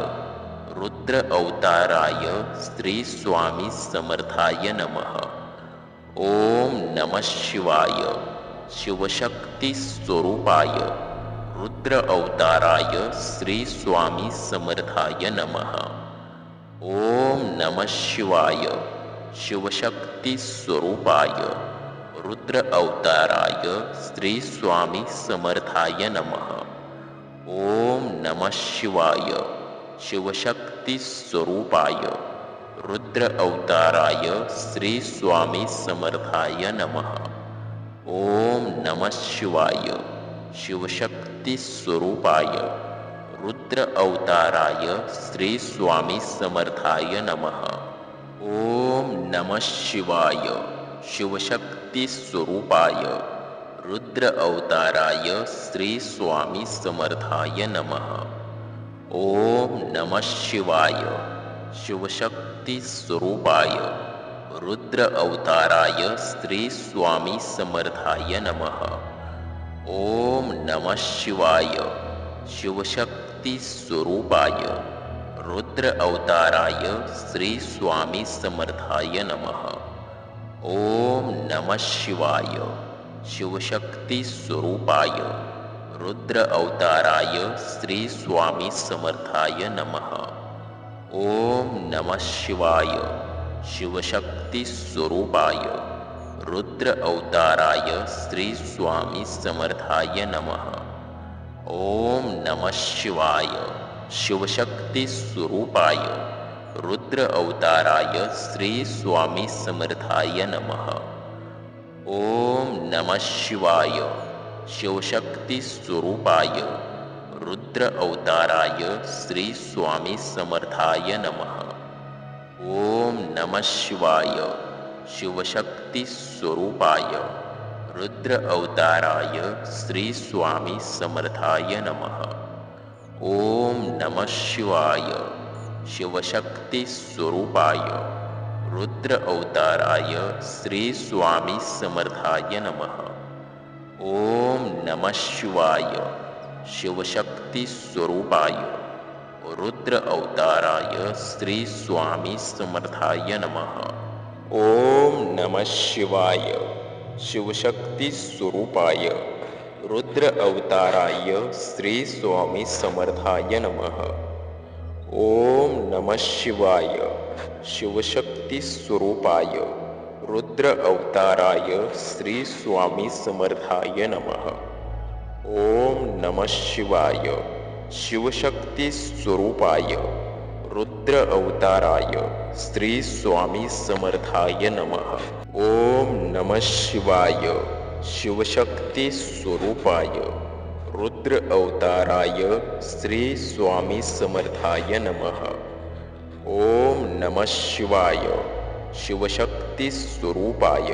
रुद्र अवताराय श्री स्वामी समर्थाय नमः। ओम नमः शिवाय शिवशक्ती स्वरूपाय रुद्र अवताराय श्री स्वामी समर्थाय नमः। ओम नमः शिवाय शिवशक्ती स्वरूपाय रुद्र अवताराय श्री स्वामी समर्थाय नमः। ओम नमः शिवाय शिवशक्ती स्वरूपाय रुद्र अवताराय श्री स्वामी समर्थाय नमः। ओम नमः शिवाय शिवशक्ती स्वरूपाय रुद्र अवताराय श्री स्वामी समर्थाय नमः। ओम नमः शिवाय शिवशक्ती स्वरूपाय रुद्र अवताराय श्री स्वामी समर्थाय नमः। ओम नमः शिवाय शिवशक्ती स्वरूपाय रुद्र अवताराय श्री स्वामी समर्थाय नमः। ओम नमः शिवाय शिवशक्ती स्वरूपाय रुद्र अवताराय श्री स्वामी समर्थाय नमः। ओम नमः शिवाय शिवशक्ती स्वरूपाय रुद्र अवताराय श्री स्वामी समर्थाय नमः। ओम नमः शिवाय शिवशक्ती स्वरूपाय रुद्र अवताराय श्री स्वामी समर्थाय नमः। ओम नमः शिवाय शिवशक्ती स्वरूपाय रुद्र अवताराय श्री स्वामी समर्थाय नमः। ओम नमः शिवाय शिवशक्ती स्वरूपाय रुद्र अवताराय श्री स्वामी समर्थाय नमः। ओम नमः शिवाय शिवशक्ती स्वरूपाय रुद्र अवताराय श्री स्वामी समर्थाय नमः। ओम नमः शिवाय शिवशक्ती स्वरूपाय रुद्र अवताराय श्री स्वामी समर्थाय नमः। ओम नमः शिवाय शिवशक्ती स्वरूपाय रुद्र अवताराय श्री स्वामी समर्थाय नमः। ओम नमः शिवाय शिवशक्ती स्वरूपाय रुद्र अवताराय श्री स्वामी समर्थाय नमः। ओम नमः शिवाय शिवशक्ती स्वरूपाय रुद्र अवताराय श्री स्वामी समर्थाय नमः। ओम नमः शिवाय शिवशक्ती स्वरूपाय रुद्र अवताराय श्री स्वामी समर्थाय नमः। ओम नमः शिवाय शिवशक्ती स्वरूपाय रुद्र अवताराय श्री स्वामी समर्थाय नमः। ओम नमः शिवाय शिवशक्ती स्वरूपाय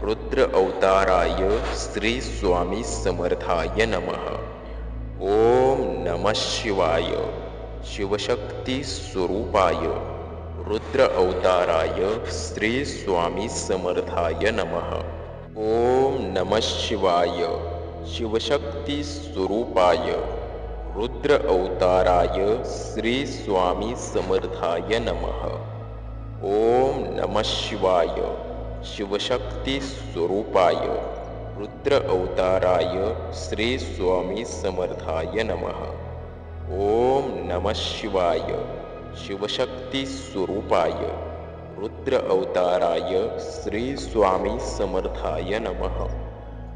रुद्र अवताराय श्री स्वामी समर्थाय नमः। ओम नमः शिवाय शिवशक्ती स्वरूपाय रुद्र अवताराय श्री स्वामी समर्थाय नमः। ओम नमः शिवाय शिवशक्ती स्वरूपाय रुद्र अवताराय श्री स्वामी समर्थाय नमः। ओम नमः शिवाय शिवशक्ती स्वरूपाय रुद्र अवताराय श्री स्वामी समर्थाय नमः। ओम नमः शिवाय शिवशक्ती स्वरूपाय रुद्र अवताराय श्री स्वामी समर्थाय नमः।